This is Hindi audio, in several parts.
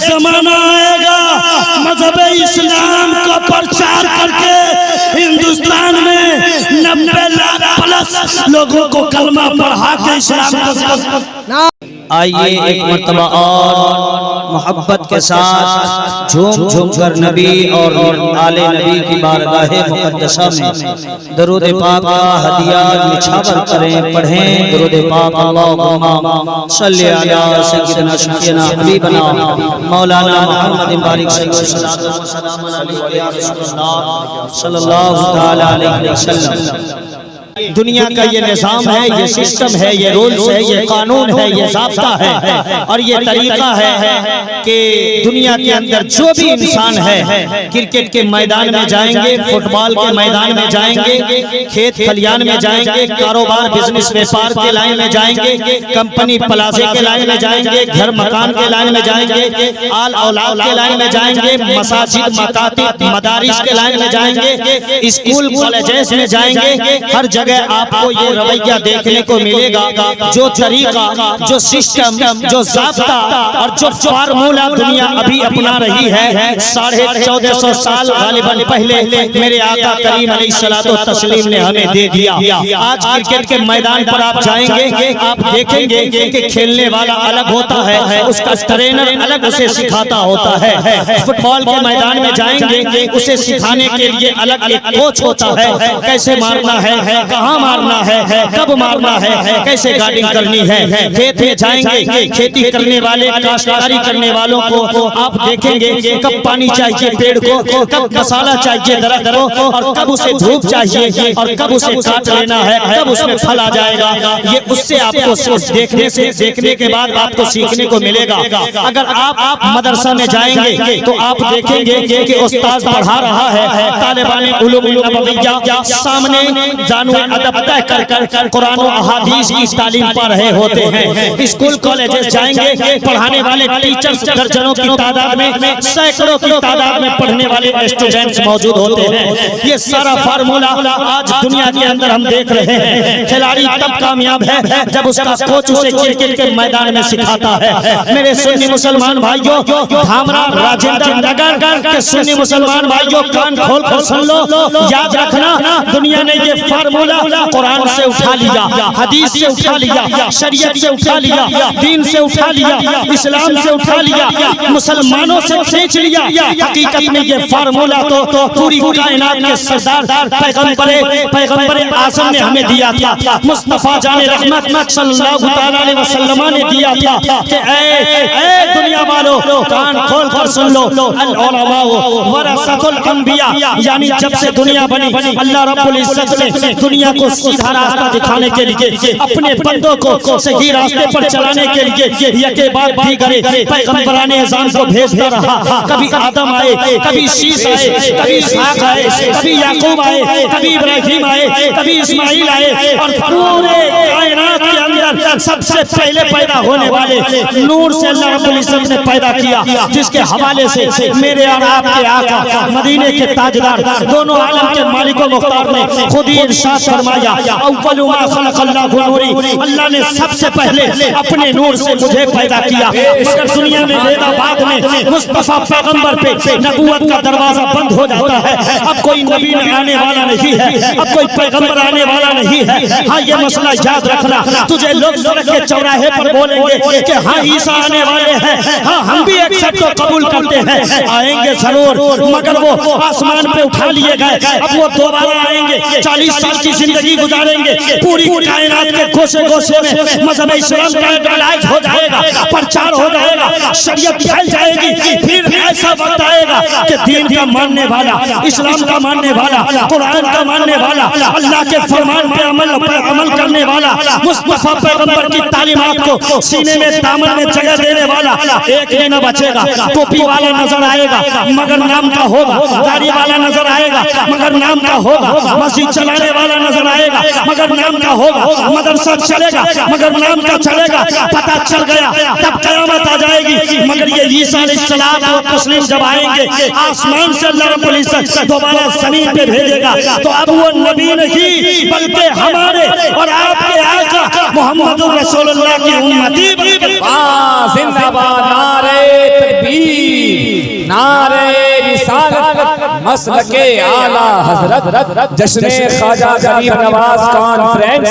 जमाना आएगा मजहब इस्लाम का प्रचार करके हिंदुस्तान में 90 लाख प्लस लोगों को कलमा पढ़ा के इस्लाम को। आइए एक मर्तबा और मोहब्बत के साथ झूम झूम कर नबी और आले नबी की बारगाहे मुक़द्दसा में दरूद पाक का हदिया निछावर करें, पढ़ें दरूद पाक। अल्लाहुम्मा सल्ली अला सय्यिदना शफीना हबीबना मौलाना मुहम्मद बारिक सल्लल्लाहु तआला अलैहि वसल्लम। दुनिया का ये निज़ाम है, ये सिस्टम है, ये रूल्स है, ये कानून है, ये ज़ाब्ता है और ये तरीका है कि दुनिया के अंदर जो भी इंसान है क्रिकेट के मैदान में जाएंगे, फुटबॉल के मैदान में जाएंगे, खेत खलियान में जाएंगे, कारोबार बिजनेस व्यापार के लाइन में जाएंगे, कंपनी प्लाजे के लाइन में जाएंगे, घर मकान के लाइन में जाएंगे, आल औलाद के लाइन में जाएंगे, मसाजिद मकातिब मदारिस के लाइन में जाएंगे, स्कूल कॉलेजेस में जाएंगे, हर जगह आपको ये रवैया देखने को मिलेगा। जो तरीका, जो सिस्टम, जो ज़ाब्ता और जो फार्मूला दुनिया अभी अपना रही है 1450 साल गालिबन पहले मेरे आका करीम अलैहिस्सलातु तस्लीम ने हमें दे दिया। आज क्रिकेट के मैदान पर आप जाएंगे, आप देखेंगे कि खेलने वाला अलग होता है, उसका ट्रेनर अलग उसे सिखाता होता है। फुटबॉल के मैदान में जाएंगे, उसे सिखाने के लिए अलग एक कोच होता है, कैसे मारना है, कहाँ मारना है, कब मारना है, कैसे गार्डिंग करनी है। खेत में जाएंगे, खेती करने वाले काश्तकारी करने वालों को आप देखेंगे कब पानी चाहिए पेड़ को, कब मसाला चाहिए दरख्त को, और कब उसे धूप चाहिए और कब उसे काट लेना है, कब उसमें फल आ जाएगा। ये उससे आपको देखने के बाद आपको सीखने को मिलेगा। अगर आप मदरसा में जाएंगे तो आप देखेंगे कि उस्ताद पढ़ा रहा है, तालिबान उलूम नबविया सामने जानू अदब तय कर कुरान और अहादीस की तालीम पा रहे होते हैं। स्कूल कॉलेजेस जाएंगे, पढ़ाने वाले टीचर्स दर्जनों की तादाद में, सैकड़ों की तादाद में पढ़ने वाले स्टूडेंट्स मौजूद होते हैं। ये सारा फार्मूला आज दुनिया के अंदर हम देख रहे हैं। खिलाड़ी तब कामयाब है जब उसका कोच उसे क्रिकेट के मैदान में सिखाता है। मेरे सुन्नी मुसलमान भाइयों, धामरा राजेंद्र नगर के सुन्नी मुसलमान भाइयों, कान खोल कर सुन लो, याद रखना दुनिया ने ये फार्मूला कुरान से उठा लिया, हदीस से उठा लिया, शरीयत से उठा लिया, दीन से उठा लिया, इस्लाम से उठा लिया, मुसलमानों से खींच लिया। हकीकत में ये फार्मूला तो पूरी कायनात के सरदार पैगंबर आज़म ने हमें दिया था। मुस्तफा जाने रहमत सल्लल्लाहु अलैहि वसल्लम ने दिया था कि ऐ दुनिया वालों, कान खोल कर सुन लो, अल उलमा वरसतुल अंबिया, यानी जब से दुनिया बनी अल्लाह रब्बुल इज्जत ने दुनिया को सीधा रास्ता दिखाने के लिए, अपने बंदों को सही रास्ते पर चलाने के लिए यके बाद दीगरे पैगंबराने अज़ाम को भेजता रहा। कभी आदम आए, कभी शीश आए, कभी इसहाक आए, कभी याकूब आए, कभी इब्राहिम आए, कभी इस्माइल आए, और पूरे कायनात के अंदर सबसे पहले पैदा होने वाले नूर से अल्लाह रब्बुल इज्जत ने पैदा किया, जिसके हवाले से मेरे और आपके आका मदीने के ताजदार दोनों आलम के मालिक व मुख्तार ने खुद ही इरशाद फरमाया, अव्वलु मा खलक़ल्लाहु नूरी, अल्लाह ने सबसे पहले अपने नूर से मुझे पैदा किया। मगर दुनिया में वेदा बाद में मुस्तफा पैगंबर पे नबूवत का दरवाजा बंद हो जाता है। अब कोई नबी आने वाला नहीं है, अब कोई पैगंबर आने वाला नहीं है। हाँ, ये मसला याद रखना, तुझे लोग सड़क के चौराहे पर बोलेंगे कि हाँ ईसा आने वाले हैं, हाँ हम भी एक्सेप्ट तो कबूल करते हैं, आएंगे जरूर, मगर वो आसमान पे उठा लिए गए, अब वो दोबारा आएंगे, 40 साल की जिंदगी गुजारेंगे, पूरी कायनात के गोशे गोशे में मजहब इस्लाम का एडवर्टाइज हो जाएगा, प्रचार हो जाएगा, शरीयत फैल जाएगी। फिर ऐसा वक्त आएगा कि दीन का मानने वाला, इस्लाम का मानने वाला, कुरान का मानने वाला, अल्लाह के फरमान पे अमल करने वाला, मुस्तफा पैगंबर की तालीमात को सीने में दामन में जगह देने वाला एक भी न बचेगा। टोपी वाला नजर आएगा मगर नाम का होगा, दाढ़ी वाला नजर आएगा मगर नाम का होगा, मस्जिद चलाने वाला नजर आएगा मगर नाम का होगा, मदरसा चलेगा मगर नाम का चलेगा। पता चल गया तब कयामत आ जाएगी। मगर ये ईसा अलैहिस्सलाम और तस्लीम जब आएंगे, आसमान से अल्लाह रब्बुल इज्जत दोबारा जमीन पे भेजेगा, तो अब वो नबी नहीं बल्कि हमारे और आपके आका मोहम्मद रसूलुल्लाह की उम्मती। जिंदाबाद नारे तकबीर। मसलके आला हजरत जश्न ख्वाजा गरीब नवाज कॉन्फ्रेंस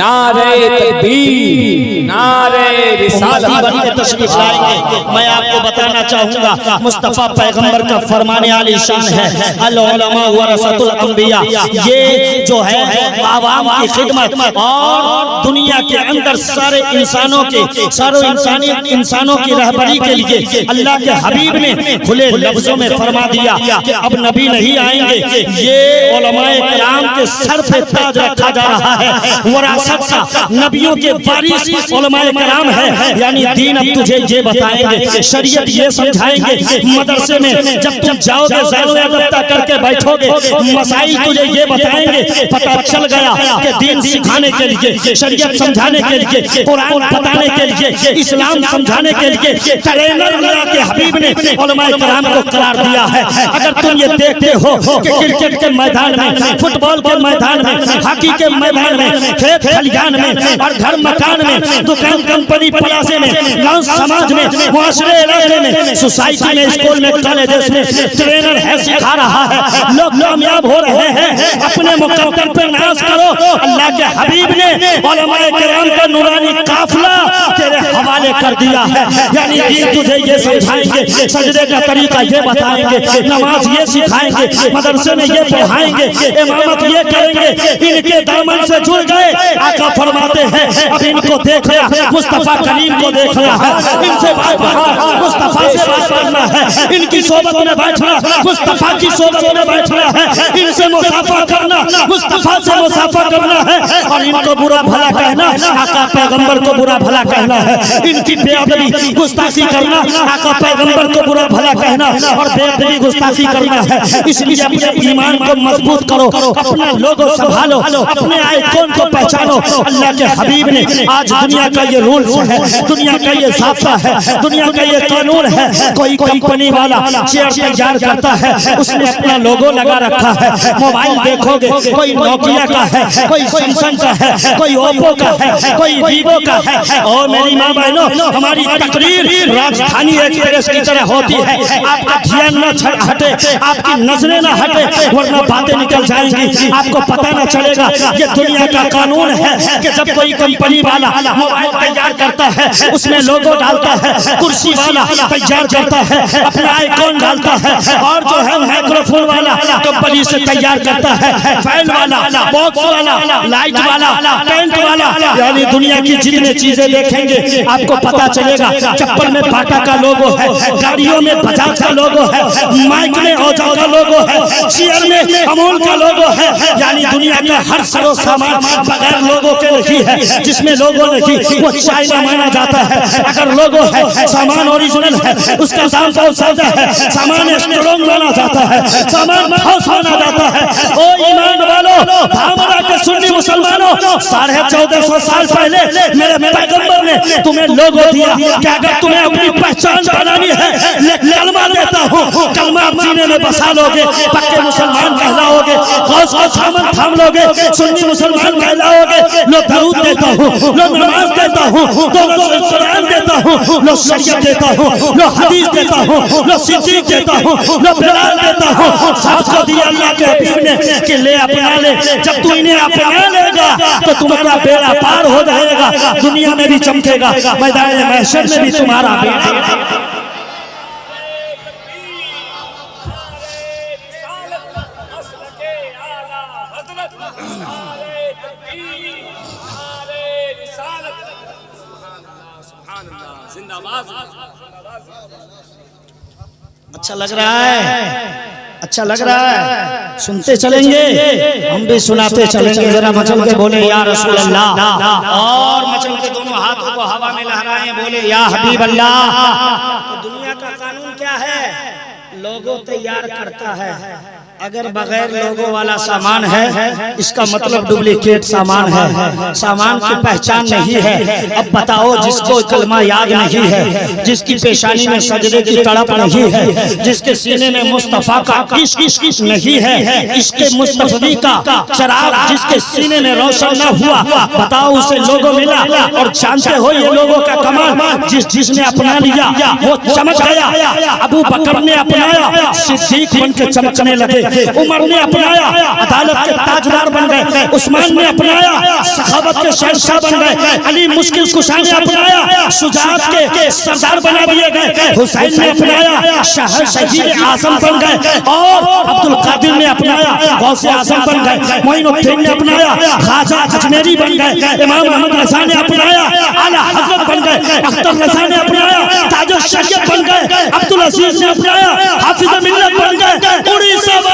नारे तकबीर नारे रिसालत के तशरीफ लाएंगे। मैं आपको बताना चाहूंगा मुस्तफा पैगंबर का फरमाने आली शान है अल उलमा वरसतुल अंबिया। ये जो है आवाम की खिदमत और दुनिया के अंदर सारे इंसानों की रहबरी के लिए अल्लाह के हबीब ने खुले लफ्जों में फरमा दिया कि अब नबी नहीं आएंगे। ये उलमाए किराम के सर पे ताज रखा जा रहा है। वरासत का नबियों के वारिस उलमाए किराम है, यानी दीन अब तुझे ये बताएंगे, शरीयत ये समझाएंगे। मदरसे में जब तुम जाओगे ज़ानो अदब्ता करके बैठोगे, मसाइल तुझे ये बताएंगे। पता चल गया कि दीन सिखाने के लिए, शरीयत समझाने के लिए, कुरान बताने के लिए, इस्लाम समझाने के लिए ट्रेनर अल्लाह के हबीब ने उलमाए किराम को करार दिया है। अगर तुम ये देखते हो कि क्रिकेट के मैदान में, फुटबॉल के मैदान में, हॉकी के मैदान में, खेत खलिहान में और घर मकान में, दुकान कंपनी प्लाजे में, गांव समाज में, मुआशरे इलाके में, सोसाइटी में, स्कूल में, कॉलेजेस में ट्रेनर है, सिखा रहा है, लोग कामयाब हो रहे हैं। अपने मुकद्दर पे नाज करो। अल्लाह के हबीब ने उलमाए किराम का नूरानी काफिला तेरे हवाले कर दिया है। यानी दीन तुझे ये समझाएंगे, सजदे का तरीका ये बताएंगे, नमाज ये सिखाएंगे, मदरसे में ये पढ़ाएंगे, इमामत ये करेंगे। इनके दामन से जुड़ गए। आका फरमाते हैं अब इनको देखना, मुस्तफा करीम को देखना है, इनसे बात करना, मुस्तफा से बात करना है, इनकी सोबत में बैठना, मुस्तफा की सोबत में बैठना है, इनसे मुसाफा करना, मुस्तफा से मुसाफा करना है। और इनको बुरा भला कहना, आका पैगंबर को बुरा भला कहना है। इनकी बेअदबी गुस्ताखी करना, आका पैगंबर को बुरा भला कहना और बेअदबी गुस्ताखी करना है। इसलिए अपने ईमान को मजबूत करो, अपना लोगो संभालो, अपने आइकॉन को पहचानो। अल्लाह के हबीब ने आज दुनिया का ये रूल है, दुनिया का ये ज़ाब्ता है, दुनिया का ये कानून है। कोई कंपनी वाला चेयर तैयार करता है, उसने अपना लोगो लगा रखा है। मोबाइल देखोगे कोई नोकिया का है, कोई सैमसंग का है, कोई ओप्पो का है, कोई वीवो का है। और मेरी माँ बहनों, हमारी तकरीर राजधानी एक्सप्रेस की तरह होती है। आपका ध्यान न हटे, आपकी नजरें न हटे, वरना बातें निकल जाएंगी। आपको पता न चलेगा। ये दुनिया का कानून है कि जब कोई कंपनी वाला मोबाइल तैयार करता है, उसमें लोगो डालता है, कुर्सी वाला तैयार करता है, अपना आइकॉन डालता है, और जो है माइक्रोफोन वाला कंपनी से तैयार करता है, फैन वाला, बॉक्स वाला, लाइट वाला, टेंट वाला, यानी दुनिया की जितने चीजें देखेंगे आपको पता चलेगा। चप्पल में बाटा का लोगो है, गाड़ियों में बजाज का लोगो है, माइक में औजा का लोगो है, चेयर में अमूल का लोगो है। यानी दुनिया का हर सरो सामान बगैर लोगो के नहीं है। जिसमें लोगो नहीं वो चाइना माना जाता है। अगर लोगो है, सामान ओरिजिनल है, उसका दाम बहुत ज्यादा है, सामान स्ट्रॉन्ग माना जाता है, सामान ठोस माना जाता है। ओ ईमान वालों, भामरा के सुन्नी मुसलमानों, 1450 साल पहले मेरे पैगंबर ने तुम्हें लोगो दिया कि अगर तुम्हें अपनी पहचान बनानी है, कलमा देता हूँ, कलमा आप सीने में बसा लोगे, पक्के मुसलमान कहलाओगे, गौस को थामन थाम लोगे, सुन्नी मुसलमान कहलाओगे। लो दरूद देता हूँ, लो नमाज देता हूँ, लो कुरान देता हूँ, लो शरीयत देता हूँ, लो हदीस देता हूँ, लो सिद्दीक देता हूँ, लो बिलाल देता हूँ। साथ को दिया अल्लाह के हबीब ने कि ले अपना ले। जब तू इन्हें अपना लेगा तो तुम्हारा बेड़ा पार हो जाएगा, दुनिया में भी चमकेगा, मैदान महशर में भी तुम्हारा बेड़ा। अच्छा लग रहा है, अच्छा लग रहा है, सुनते चलेंगे, हम भी सुनाते चलेंगे। जरा मचल के बोले या रसूल अल्लाह, और मचल के दोनों हाथों को हवा में लहराएं, बोले या हबीब अल्लाह। तो दुनिया का कानून क्या है? लोगो तैयार करता है, अगर बगैर लोगों वाला सामान है इसका मतलब डुप्लीकेट सामान है, सामान की पहचान नहीं है। अब बताओ, जिसको कलमा याद नहीं है, जिसकी पेशानी में सजदे की तड़प नहीं है, जिसके सीने में मुस्तफा का इश्क नहीं है, इसके मुस्तफी का चराग जिसके सीने में रोशन न हुआ, बताओ उसे लोगों मिला। और जानते हो ये लोगों का कमाल, जिसने अपना लिया वो चमक गया। अबू बकर ने अपनाया, सिद्दीक बन के चमकने लगे। उमर ने अपनाया, अदालत के ताजदार बन गए। उस्मान ने अपनाया, सखावत के शहंशाह बन गए। अली मुश्किल कुशा ने अपनाया, शुजाअत के सरदार बना दिए गए। हुसैन ने अपनाया, शहीद आजम बन गए। और अब्दुल कादिर ने अपनाया, गौसे आजम बन गए। मोइनुद्दीन ने अपनाया, ख्वाजा अजमेरी बन गए। इमाम अहमद रज़ा ने अपनाया, आला हज़रत बन गए। अख्तर रज़ा ने अपनाया, ताजुल शरीयत बन गए। अब्दुल अजीज ने अपनाया, हाफिज़ मिल्लत बन गए। उड़ीसा वालों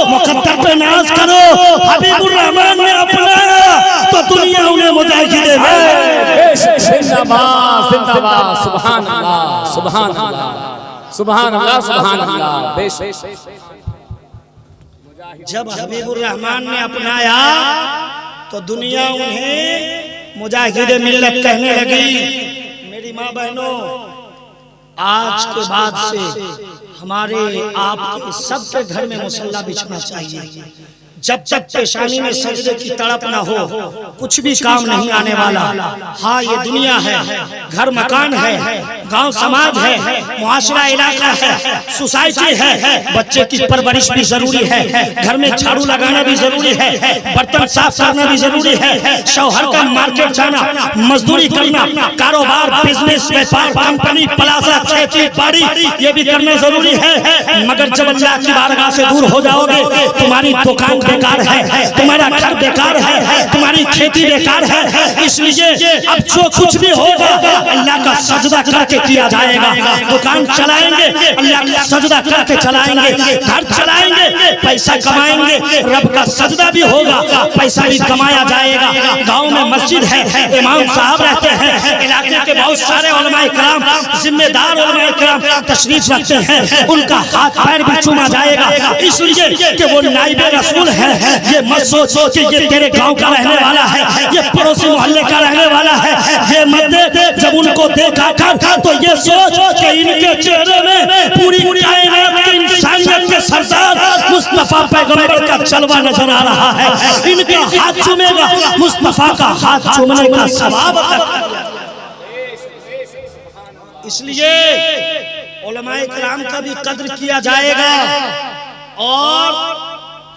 मुकद्दर पे नाज करो, हबीबुर रहमान ने अपनाया तो दुनिया उन्हें मुजाहिदे में। जिंदाबाद जिंदाबाद, सुभान अल्लाह सुभान अल्लाह सुभान अल्लाह सुभान अल्लाह। जब हबीबुर रहमान ने अपनाया तो दुनिया उन्हें मुजाहिदे मिल्लत कहने लगी। मेरी माँ बहनों, आज के बाद से हमारे आपके सबके घर में मुसल्ला बिछना चाहिए। जब तक पेशानी में सजदे की तड़प ना हो, कुछ भी काम नहीं आने वाला। हाँ, ये दुनिया है, घर मकान है, गांव समाज है, मुआशरा इलाका है, सोसाइटी है। बच्चे की परवरिश भी जरूरी है, घर में झाड़ू लगाना भी जरूरी है, बर्तन साफ करना भी जरूरी है, शौहर का मार्केट जाना, मजदूरी करना, कारोबार, बिजनेस, व्यापार, कंपनी, प्लाजा, खेती बाड़ी, ये भी करना जरूरी है। मगर जब अल्लाह की बारगाह से दूर हो जाओगे, तुम्हारी दुकान बेकार है, तुम्हारा घर बेकार है, तुम्हारी खेती बेकार है। इसलिए अब जो कुछ भी होगा अल्लाह का सजदा करके किया जाएगा। दुकान चलाएंगे अल्लाह का सजदा करके चलाएंगे, घर चलाएंगे, पैसा कमाएंगे, रब का सजदा भी होगा, पैसा भी कमाया जाएगा। गांव में मस्जिद है, इमाम साहब रहते हैं, इलाके के बहुत सारे उलमाए किराम, जिम्मेदार उलमाए किराम तशरीफ रखते हैं, उनका हाथ पैर भी चूमा जाएगा। इसलिए कि वो नाइबे रसूल है। ये मत सोचो कि ये तेरे गांव का रहने वाला है, ये पड़ोसी मोहल्ले का रहने वाला है। ये मत देख, जब उनको देखा कर तो ये सोच कि इनके चेहरे में पूरी कायनात की इंसानियत के सरदार मुस्तफा पैगंबर का जलवा नजर आ रहा है। इनका हाथ चूमेगा, मुस्तफा का हाथ चूमने का सवाब। इसलिए उलमाए किराम का भी कद्र किया जाएगा और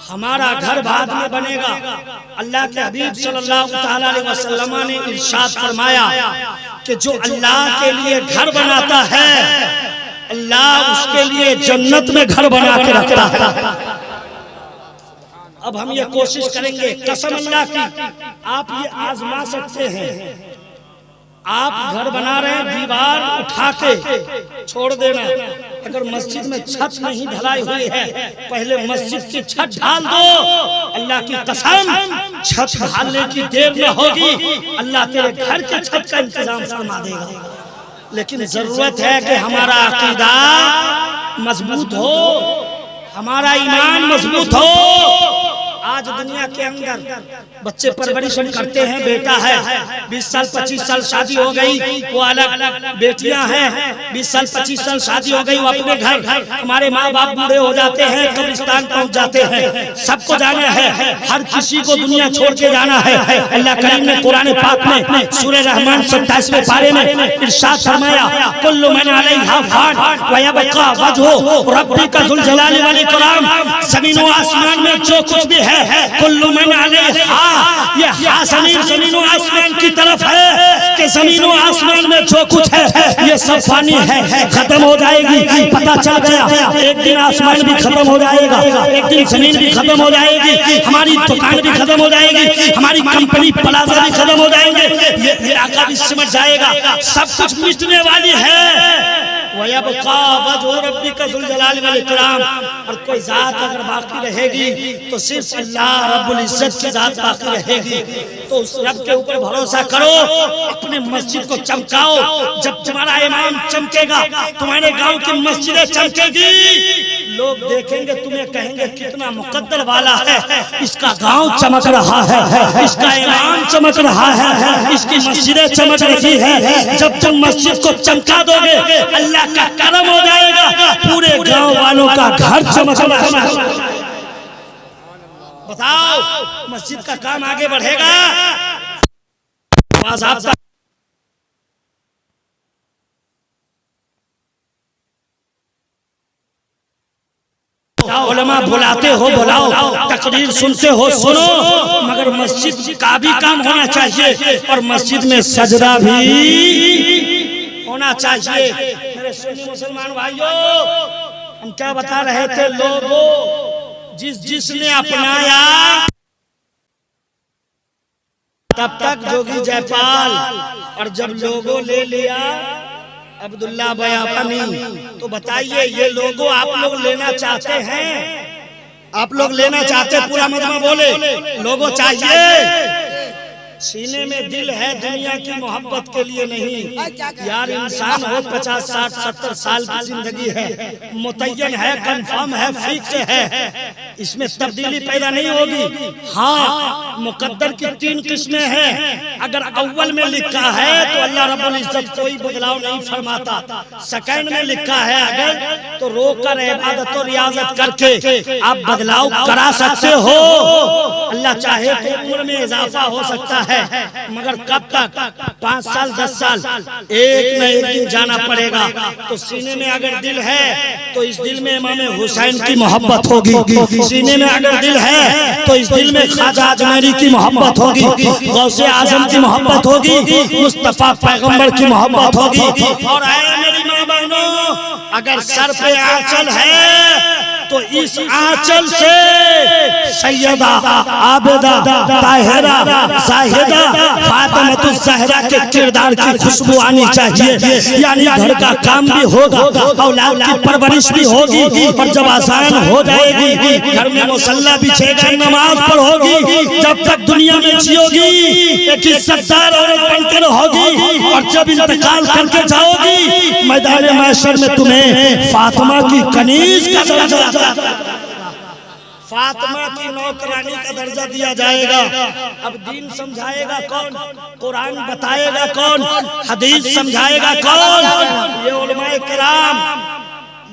हमारा घर बाद में बनेगा। अल्लाह के हबीब सल्लल्लाहु तआला अलैहि वसल्लम ने इरशाद फरमाया कि जो अल्लाह के लिए घर बनाता है, अल्लाह उसके लिए जन्नत में घर बना के रखता है। अब हम ये कोशिश करेंगे, कसम अल्लाह की, आप ये आजमा सकते हैं। आप घर बना रहे हैं, दीवार उठा के छोड़ देना। अगर मस्जिद में छत नहीं ढलाई हुई है, पहले मस्जिद की छत ढाल दो। अल्लाह की कसम, छत ढालने की देर न होगी, अल्लाह तेरे घर के छत का इंतजाम फरमा देगा। लेकिन जरूरत है कि हमारा अकीदा मजबूत हो, हमारा ईमान मजबूत हो। आज दुनिया के अंदर बच्चे परवरिश करते हैं, बेटा है 20 साल 25 साल शादी हो गई, वो अलग, बेटियां हैं 20 साल 25 साल शादी हो गई, वो अपने घर। हमारे माँ बाप बूढ़े हो जाते हैं, कब्रिस्तान पहुंच जाते हैं। सबको जाना है, हर किसी को दुनिया छोड़ के जाना है। अल्लाह करीम ने कुरान पाक में सूरह रहमान 27वें पारे में इरशाद फरमाया, कुल्लु मन अलैहा फान व यबका वजहु रब्बिका ज़ुल जलाली वल इकराम। ज़मीन व आसमान में जो कुछ भी है, कुल्लु मन अलैहा, ये ज़मीन व आसमान की तरफ है कि ज़मीन व आसमान में जो कुछ है ये सब फानी है, खत्म हो जाएगी। पता चल गया एक दिन आसमान भी खत्म हो जाएगा, एक दिन जमीन भी खत्म हो जाएगी, हमारी दुकान भी खत्म हो जाएगी, हमारी कंपनी प्लाजा भी खत्म हो जाएंगे, ये इलाका भी सिमट जाएगा, सब कुछ मिटने वाली है। वयबका वजहु रब्बिका ज़ुल जलाली वल इकराम। और कोई जात अगर बाकी रहेगी तो सिर्फ अल्लाह रब्बुल इज्जत की जात बाकी रहेगी। तो उस रब के ऊपर भरोसा करो, अपने मस्जिद को चमकाओ। जब तुम्हारा इमाम चमकेगा, तुम्हारे गांव की मस्जिदें चमकेगी, लोग देखेंगे तुम्हें कहेंगे कितना मुकद्दर वाला है, इसका गांव चमक रहा है, इसका इमाम चमक रहा है, इसकी मस्जिदें चमक रही है। जब तुम मस्जिद को चमका दोगे अल्लाह का करम हो जाएगा, पूरे गांव वालों का घर चमकना। बताओ मस्जिद का काम आगे बढ़ेगा। उलमा बुलाते हो बुलाओ, तकरीर सुनते हो सुनो, मगर मस्जिद का भी काम होना चाहिए और मस्जिद में सजदा भी होना चाहिए। मेरे सुन्नी मुसलमान भाइयों, हम क्या बता रहे थे, लोगों जिसने अपनाया तब तक जोगी जयपाल, और जब लोगों ले लिया अब्दुल्ला बयानी, तो बताइए ये लोगों आप लोग लेना चाहते हैं? आप लोग लेना चाहते? पूरा मजमा बोले लोगों चाहिए। सीने में दिल है, दुनिया की मोहब्बत के लिए नहीं। यार इंसान हो 50, 60, 70 साल की जिंदगी है, मुतय्यन है, कंफर्म है, फिक्स है, इसमें तब्दीली पैदा नहीं होगी। हाँ, मुकद्दर की 3 किस्में हैं। अगर अव्वल में लिखा है तो अल्लाह रब्बुल इज्जत कोई बदलाव नहीं फरमाता। सेकंड में लिखा है अगर, तो रोक कर इबादत और रियाजत करके आप बदलाव करा सकते हो। अल्लाह चाहे तो उम्र में इजाफा हो सकता है, मगर कब तक? 5 साल 10 साल, एक न एक दिन जाना पड़ेगा। तो सीने में अगर दिल है तो इस दिल में इमाम हुसैन की मोहब्बत होगी। सीने में अगर दिल है तो इस दिल में ख्वाजा अजमेरी की मोहब्बत होगी, गौसे आजम की मोहब्बत होगी, मुस्तफा पैगंबर की मोहब्बत होगी। और आए मेरी माँ बहनों, अगर सर पे आंचल है तो इस आंचल से सैयदा, आबिदा, ताहिरा, साहिदा, फातिमा ज़हरा के किरदार की खुशबू आनी चाहिए। यानी घर का काम भी होगा, औलाद की परवरिश भी होगी, और जब आसान हो जाएगी घर में मुसल्ला बिछेगा, नमाज पढ़ोगी, जब तक दुनिया में जियोगी एक इज्जतदार औरत बनकर रहोगी। और जब इंतकाल करके जाओगी मैदान महशर में तुम्हें फातिमा की कनीज का दर्जा, फातिमा की नौकरानी का दर्जा दिया जाएगा। अब दीन समझाएगा कौन? कुरान बताएगा कौन? हदीस समझाएगा कौन? ये उलमाए किराम,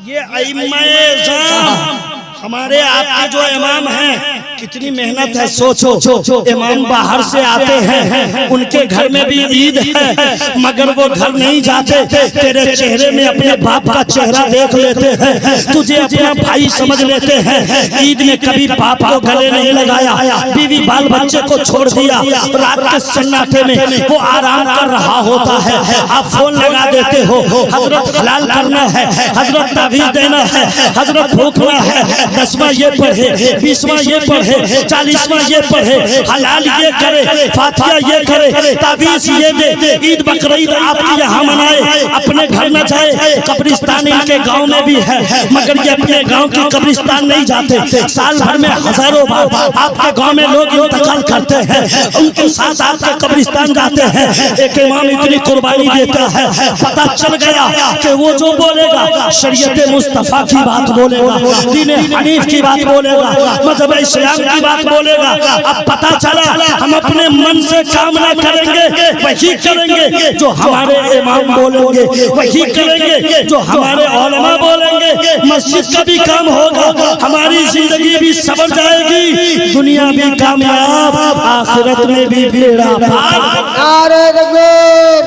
ये अइम्माए ज़ाम, हमारे आपके जो इमाम हैं, कितनी मेहनत है। सोचो, इमाम बाहर से आते हैं, उनके घर में भी ईद है, मगर वो घर नहीं जाते, तेरे चेहरे में अपने बाप का चेहरा देख लेते हैं, तुझे अपना भाई समझ लेते हैं। ईद में कभी बाप को गले नहीं लगाया, बीवी बाल बच्चे को छोड़ दिया, रात के सन्नाटे में वो आराम कर रहा होता है, आप फोन लगा देते हो, हजरत हलाल करना है, हजरत तावीज़ देना है, हजरत भूखना है, 10वां ये पढ़े, 20वां ये पढ़े, 40वां ये पढ़े, हलाल ये करे, फातिहा ये करे, तावीज़ ये दे, ईद बकरीद आपके यहाँ मनाए, अपने घर न जाए। कब्रिस्तान इनके गांव में भी है, मगर ये अपने गांव की कब्रिस्तान नहीं जाते। साल भर में हजारों बार आपके गांव में लोग इंतकाल करते हैं, उनके साथ आपके कब्रिस्तान जाते हैं। एक इमाम इतनी कुर्बानी देता है, पता चल गया कि वो जो बोलेगा शरीयत मुस्तफा की बात बोलेगा, दीन हनीफ की बात बोलेगा, मज़हब इस्लाम की बात बोलेगा। अब पता चला हम अपने मन से काम ना करेंगे, वही करेंगे जो हमारे इमाम बोलेंगे, वही करेंगे जो हमारे उलमा बोलेंगे। मस्जिद का भी काम होगा, हमारी जिंदगी भी सवर जाएगी, दुनिया भी कामयाब, आखिरत में भी बेड़ा पार। नारे तकबीर,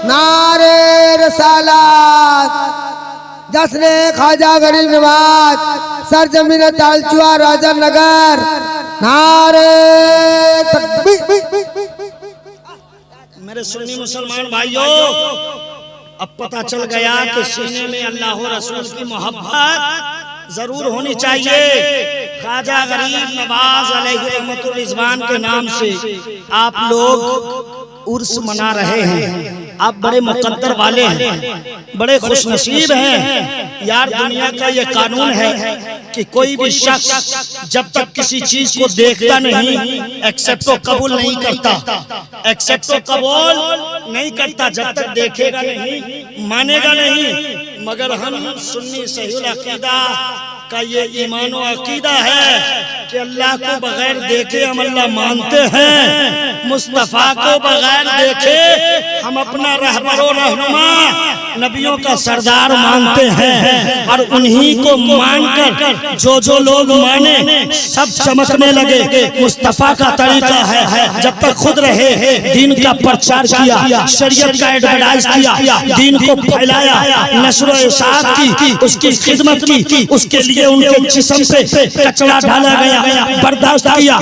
नारे रिसालत, जश्न ख्वाजा गरीब नवाज, सरजमीन तालचुआ राजा नगर, नारे तकबीर। मेरे सुन्नी मुसलमान भाइयों, अब पता चल गया कि सीने में अल्लाह और रसूल की मोहब्बत जरूर होनी चाहिए। ख्वाजा गरीब नवाज अलैहि रहमतुर रिजवान के नाम से आप लोग उर्स मना रहे हैं, आप बड़े मुकद्दर वाले हैं, बड़े खुशनसीब हैं। यार दुनिया का ये कानून है कि कोई भी शख्स जब तक किसी चीज को देखता नहीं, एक्सेप्ट तो कबूल नहीं करता, एक्सेप्ट तो कबूल नहीं करता जब तक देखेगा नहीं, मानेगा नहीं। मगर हम सुन्नी सहीहुल अकीदा का ये ईमान व अकीदा है कि अल्लाह को बगैर देखे हम अल्लाह मानते हैं, मुस्तफ़ा को बगैर देखे हम अपना रहबरो रहनुमा नबियों का सरदार मानते हैं। और उन्हीं को मानकर जो लोग माने सब चमकने लगे। मुस्तफ़ा का तरीका है जब तक खुद रहे दीन का प्रचार किया, शरीयत का एडवर्टाइज किया, दीन को फैलाया, नस्र इशाअत की, उसकी खिदमत की, उसके लिए उनके जिस्म पे कचरा डाला गया, बर्दाश्त किया,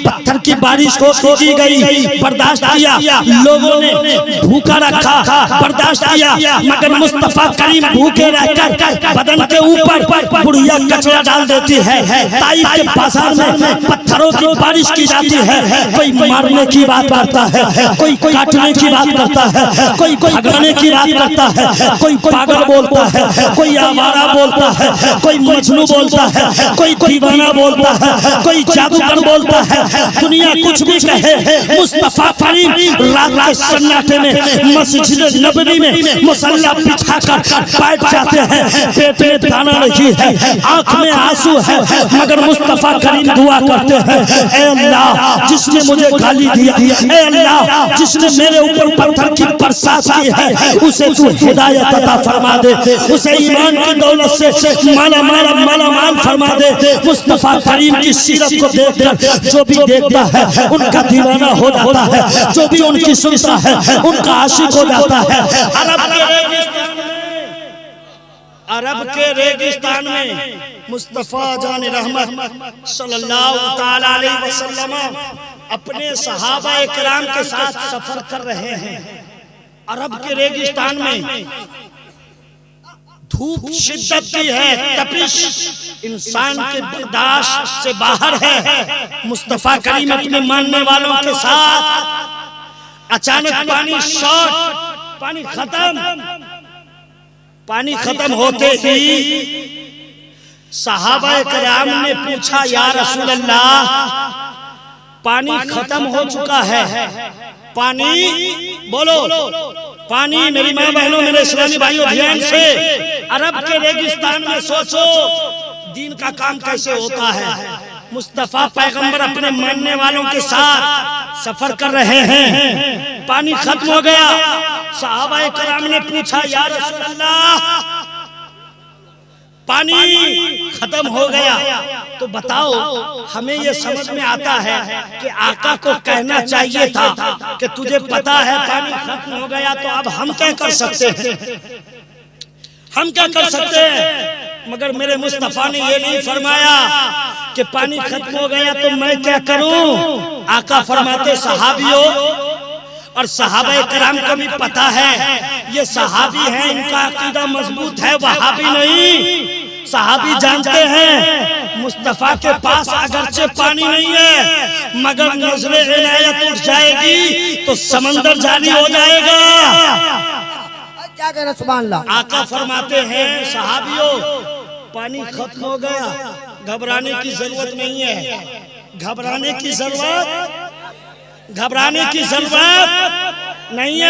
पत्थर की बारिश को की गई, बर्दाश्त किया, लोगों ने भूखा रखा, बर्दाश्त किया, मगर मुस्तफ़ा करीम भूखे रहकर बदन के ऊपर बुढ़िया कचरा डाल देती है। ताइफ के बाजार में पत्थरों की बारिश की जाती है, कोई मारने की बात करता है, कोई काटने की बात करता है, कोई भगाने की बात करता है, कोई पागल बोलता है, कोई आवारा बोलता है, कोई मजनू बोलता है, कोई दीवाना बोलता है, कोई जादूगर बोलता है। दुनिया कुछ भी कहे, मुस्तफ़ा करीम रात के सन्नाटे में मस्जिद नबवी में मुसल्ला बिछाकर बैठ जाते हैं। पेट में दाना नहीं है, आंख में आंसू है, मगर मुस्तफ़ा करीम दुआ करते हैं, ऐ अल्लाह जिसने मुझे गाली दिया, ऐ अल्लाह जिसने मेरे ऊपर पत्थर की बरसात की है, उसे तू हिदायत अता फरमा दे, उसे ईमान की दौलत से माला माल फरमा दे। मुस्तफ़ा करीम की सीरत को देखकर जो भी देखता है उनका दीवाना हो जाता है, जो भी उनकी सुनता है उनका आशिक हो जाता है। अरब के रेगिस्तान में मुस्तफ़ा जान रहमत सल्लल्लाहु ताला अलैहि वसल्लम अपने सहाबा इकराम के साथ सफर कर रहे हैं। अरब के रेगिस्तान में धूप शिद्दत की है, तपिश इंसान के बर्दाश्त से बाहर है। मुस्तफ़ा करीम अपने मानने वालों के साथ अचानक पानी खत्म होते ही सहाबा किराम ने पूछा, या रसूल अल्लाह पानी खत्म हो चुका है, पानी बोलो, पानी। मेरी माँ बहनों, मेरे इस्लामी भाइयों, ध्यान से, अरब के रेगिस्तान में सोचो दीन का काम कैसे होता है। मुस्तफ़ा पैगंबर अपने मानने वालों के साथ सफर कर रहे हैं, पानी खत्म हो गया। सहाबाए किराम ने पूछा, या रसूल अल्लाह पानी खत्म हो गया तो बताओ, हमें ये समझ में आता है कि आका को कहना चाहिए था कि तुझे पता है पानी खत्म हो गया, तो अब हम क्या कर सकते हैं, हम क्या कर सकते हैं। मगर मेरे मुस्तफ़ा ने ये नहीं फरमाया कि पानी खत्म हो गया तो मैं क्या करूं। आका फरमाते, सहाबियों, और सहाबा किराम को भी पता है ये सहाबी हैं, इनका अकीदा मजबूत है, वहाबी नहीं। सहाबी जानते हैं मुस्तफ़ा के पास अगरचे पानी नहीं है, मगर नज़रे इनायत उठ जाएगी तो समंदर जारी हो जाएगा। क्या कहना, सुभान अल्लाह। आका फरमाते हैं, सहाबियों पानी खत्म हो गया, घबराने की जरूरत नहीं है, घबराने की जरूरत नहीं है।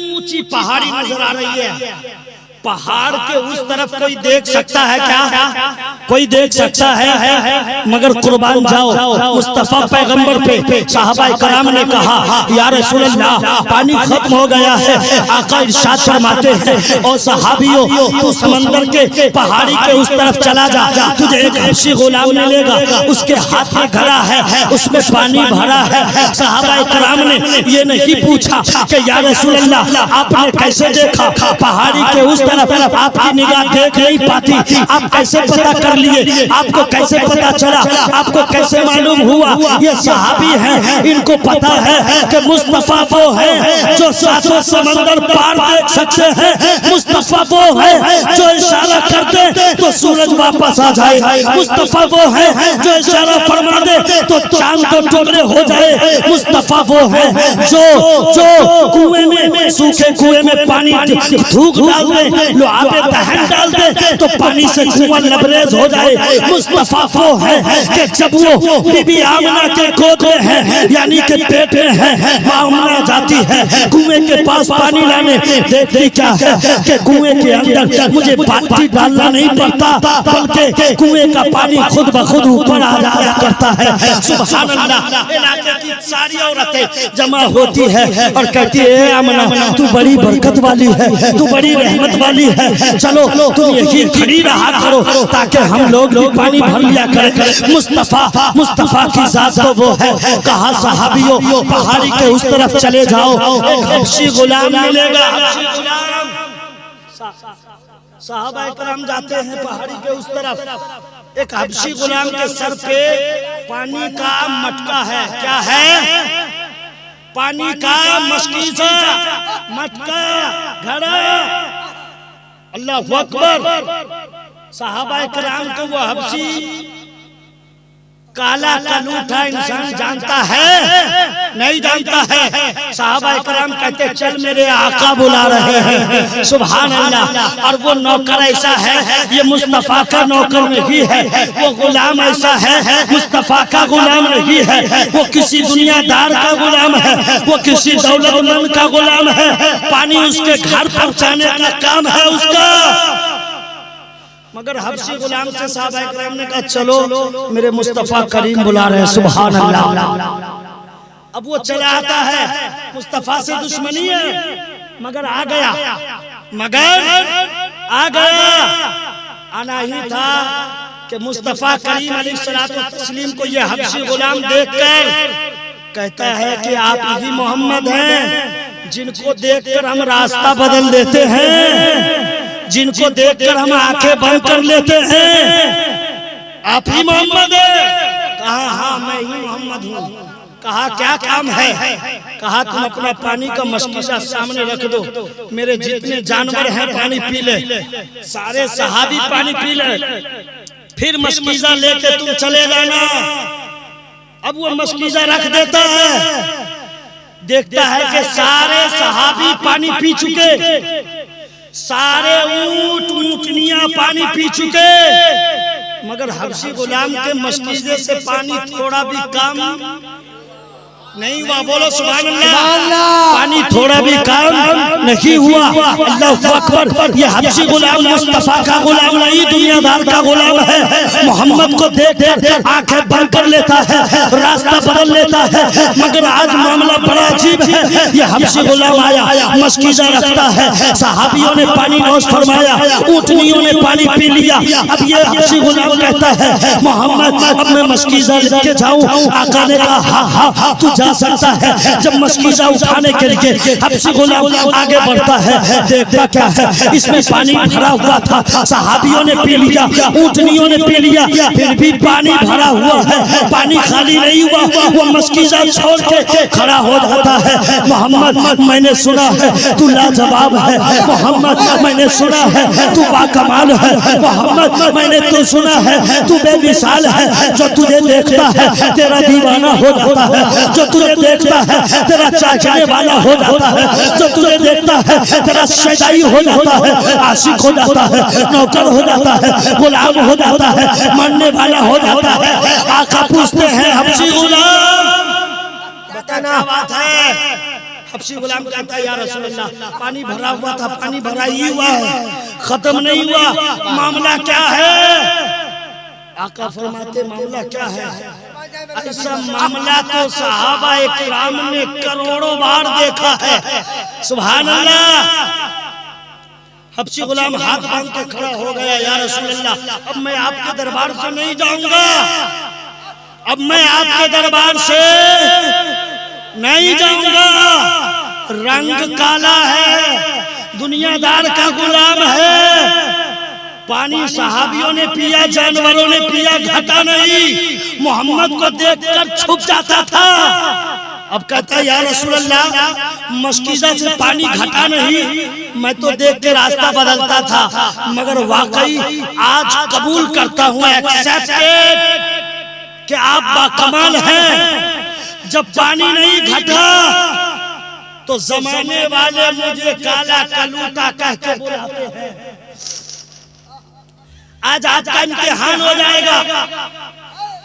ऊंची पहाड़ी नजर आ रही है, पहाड़ के उस तरफ कोई देख सकता है क्या? कोई देख सकता है, मगर कुर्बान जाओ मुस्तफ़ा पैगंबर पे। सहाबा किराम ने कहा, या रसूल अल्लाह पानी खत्म हो गया है। आका इरशाद फरमाते हैं, और सहाबियों तू समंदर के पहाड़ी के उस तरफ चला जा, तुझे एक हबशी गुलाम मिलेगा, उसके हाथ में घड़ा है, उसमें पानी भरा है। सहाबा किराम ने ये नहीं पूछा कि या रसूल अल्लाह आपने कैसे देखा, पहाड़ी के उस आपकी निगाह देख नहीं पाती, आप कैसे पता कर लिए, आपको कैसे पता चला, आपको कैसे मालूम हुआ? ये सहाबी हैं, इनको पता है कि मुस्तफ़ा वो है जो सातों समंदर पार देख सकते हैं। मुस्तफ़ा वो है जो इशारा कर दे तो सूरज वापस आ जाए। मुस्तफ़ा वो है जो इशारा फरमा दे तो चांद को टुकड़े हो जाए। मुस्तफ़ा वो है जो कुएं में, सूखे कुएं में पानी थूक डाल दे, लोहा पे दहन डाल दे तो पानी से कुआं लबरेज हो जाए। मुस्तफा वो है कि जब वो बीबी आमना के गोद में है यानी कि पेट में है, आमना जाती है कुएं के पास पानी लाने, देखती क्या है कि कुएं के अंदर मुझे बाल्टी डालना नहीं पड़ता, बल्कि कुएं का पानी खुद ब खुद ऊपर आ जाया करता है। सुभान अल्लाह। इलाके की सारी औरतें जमा होती है और कहती है आमना तू बड़ी बरकत वाली है, तू बड़ी रहमत वाली है, चलो तुम यही खड़ी रहा करो ताकि हम लोग भी पानी भर लिया करें। मुस्तफा की जात तो वो है। कहा सहाबियों पहाड़ी के उस तरफ चले जाओ, एक हबशी गुलाम मिलेगा। साहबा इकराम जाते हैं पहाड़ी के उस तरफ, एक हबशी गुलाम के सर पे पानी का मटका है। क्या है? पानी का मशकीज़ा, मटका, घड़ा। अल्लाह अकबर। साहबा इकराम को वो हबशी काला कलूठा इंसान जानता है? नहीं जानता है। साहबा इकराम कहते चल मेरे आका बुला रहे हैं। सुभान अल्लाह। और वो नौकर ऐसा है, ये मुस्तफा का नौकर नहीं है, वो गुलाम ऐसा है मुस्तफा का गुलाम नहीं है, वो किसी दुनियादार का गुलाम है, वो किसी दौलतमंद का गुलाम है। पानी उसके घर पहुंचाने का काम है उसका। मगर हबशी गुलाम से साहबा इकराम ने कहा चलो मेरे मुस्तफा करीम बुला रहे हैं। सुभान अल्लाह। अब वो चला आता है, मुस्तफा से दुश्मनी है मगर आ गया, आना ही था कि मुस्तफा करीम अलैहिस्सलातु तस्लीम को ये हबशी गुलाम देखकर कहता है कि आप ही मोहम्मद हैं जिनको देखकर हम रास्ता बदल देते हैं, जिनको देखकर हम आंखें बंद कर लेते हैं। आप ही मोहम्मद हैं? कहा हाँ मैं ही मोहम्मद हूँ। कहा क्या काम है? कहा तुम अपना पानी का मशकीज़ा सामने रख दो, मेरे जितने जानवर हैं पानी पी ले। सारे सहाबी पानी पी ले, फिर मशकीज़ा लेके तुम चले जाना। अब वो मशकीज़ा रख देता है, देखता है कि सारे सहाबी पानी पी चुके, सारे ऊंट ऊंटनियां पानी पी चुके, मगर हबशी गुलाम के मशकीज़े से पानी थोड़ा भी कम नहीं हुआ। बोलो सुभान अल्लाह। पानी थोड़ा भी काम नहीं हुआ। अल्लाह अकबर। ये हबशी गुलाम मुस्तफा का गुलाम नहीं, दुनियादार का गुलाम है। मोहम्मद को देखकर आंखें बंद कर लेता है, रास्ता बदल लेता है। मगर आज मामला बड़ा अजीब है। ये हबशी गुलाम आया, मशकीज़ा रखता है, सहाबियों ने पानी नोश फरमाया, ऊँटनियों ने पानी पी लिया। अब ये हबशी गुलाम कहता है मोहम्मद अब मैं मशकीज़ा लेके जाऊं? आका ने कहा हाँ हाँ तू जा सकता है। जब मशकीज़ा उठाने के लिए हबशी गुलाम आगे बढ़ता है, देखता क्या है इसमें पानी भरा हुआ था, सहाबियों ने पी लिया, ऊँटनियों ने पी लिया, फिर भी पानी भरा हुआ है, पानी खाली नहीं हुआ। वो मशकीज़ा छोड़ के खड़ा हो जाता है। मोहम्मद मैंने सुना है तू लाजवाब है, मोहम्मद मैंने सुना है तू बाकमाल है, मोहम्मद मैंने तो सुना है तू बेमिसाल है। जो तुझे देखता है तेरा दीवाना हो जाता है, जो तुझे देखता है तेरा चाहने वाला हो जाता है, जो तुझे देखता है तेरा शैदाई हो जाता है, आशिक हो जाता है, नौकर हो जाता है, गुलाम हो जाता है, मानने वाला हो जाता है। आका पूछते हैं हबशी गुलाम बताना बात है। हबशी गुलाम कहता है या रसूल अल्लाह पानी भरा हुआ था, पानी भरा ही हुआ है, खत्म नहीं हुआ, मामला क्या है? आका फरमाते मामला क्या है? ऐसा मामला तो सहाबा इकराम ने करोड़ों बार देखा है। सुभान अल्लाह। हबशी गुलाम हाथ बांध के खड़ा हो गया, या रसूल अल्लाह अब मैं आपके दरबार से नहीं जाऊंगा, अब मैं आपके दरबार से नहीं जाऊंगा। रंग काला है, दुनियादार का गुलाम है, पानी सहाबियों ने पिया, जानवरों ने पिया, घटा नहीं। मोहम्मद को देखकर छुप जाता था। अब कहता है या रसूल अल्लाह मशकीज़ा से पानी घटा नहीं, मैं तो देख के रास्ता बदलता था, मगर वाकई आज कबूल करता हूँ, एक्सेप्टेड कि आप बाकमाल हैं। जब पानी नहीं घटा तो जमाने वाले मुझे काला कलूटा कह के बुलाते हैं। आज आपका इम्तिहान हो जाएगा।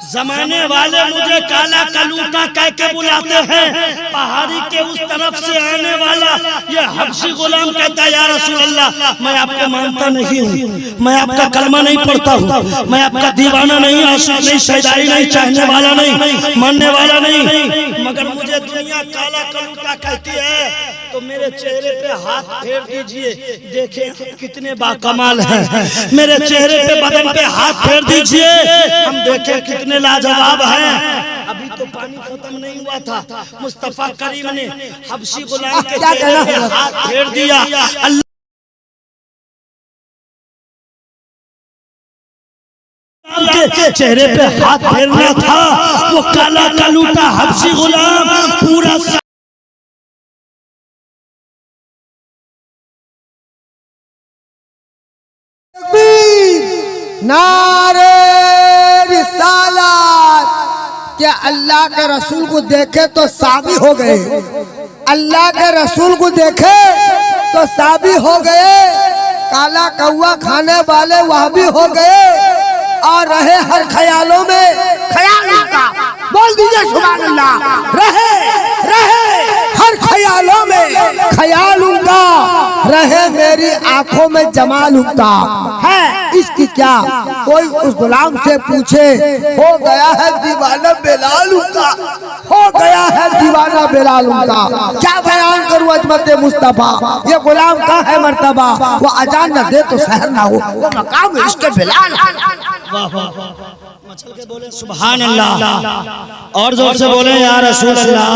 जमाने वाले मुझे काला कलूटा कह के बुलाते हैं, पहाड़ी के उस तरफ से आने वाला ये हबशी गुलाम कहता है या रसूल अल्लाह मैं आपको मानता नहीं हूँ, मैं आपका कलमा नहीं पढ़ता हूँ, मैं आपका दीवाना नहीं, आशिक नहीं, शहदाई नहीं, चाहने वाला नहीं, मानने वाला नहीं, मगर मुझे दुनिया काला कलूटा कहती है तो मेरे चेहरे पे हाथ फेर दीजिए, देखें कितने बाकमाल हैं। मेरे चेहरे पे बदन पे हाथ फेर दीजिए, हम देखें कितने लाजवाब हैं। अभी तो पानी खत्म नहीं हुआ था, मुस्तफा करीम ने हबशी गुलाम के चेहरे पे हाथ फेर दिया। अल्लाह के चेहरे पे हाथ फेरना था, वो काला कलूटा हबशी गुलाम पूरा नारे रिसालत, क्या अल्लाह के रसूल को देखे तो साबी हो गए, अल्लाह के रसूल को देखे तो साबी हो गए, काला कौवा खाने वाले वह भी हो गए और रहे हर ख्यालों में ख्याल उनका, बोल दीजिए सुभान अल्लाह, रहे हर ख्यालों में ख्याल उनका, रहे मेरी आंखों में जमाल उनका है। इसकी क्या कोई उस गुलाम से पूछे, हो गया है दीवाना बेलाल उनका, हो गया है दीवाना बेलाल उनका। क्या बयान करूं अजमत मुस्तफा, ये गुलाम का है मर्तबा, वो अजान न दे तो सहर ना हो, वो मकाम इसके बेलाल। मचल के बोले सुभान अल्लाह, और जोर से बोले या रसूल अल्लाह।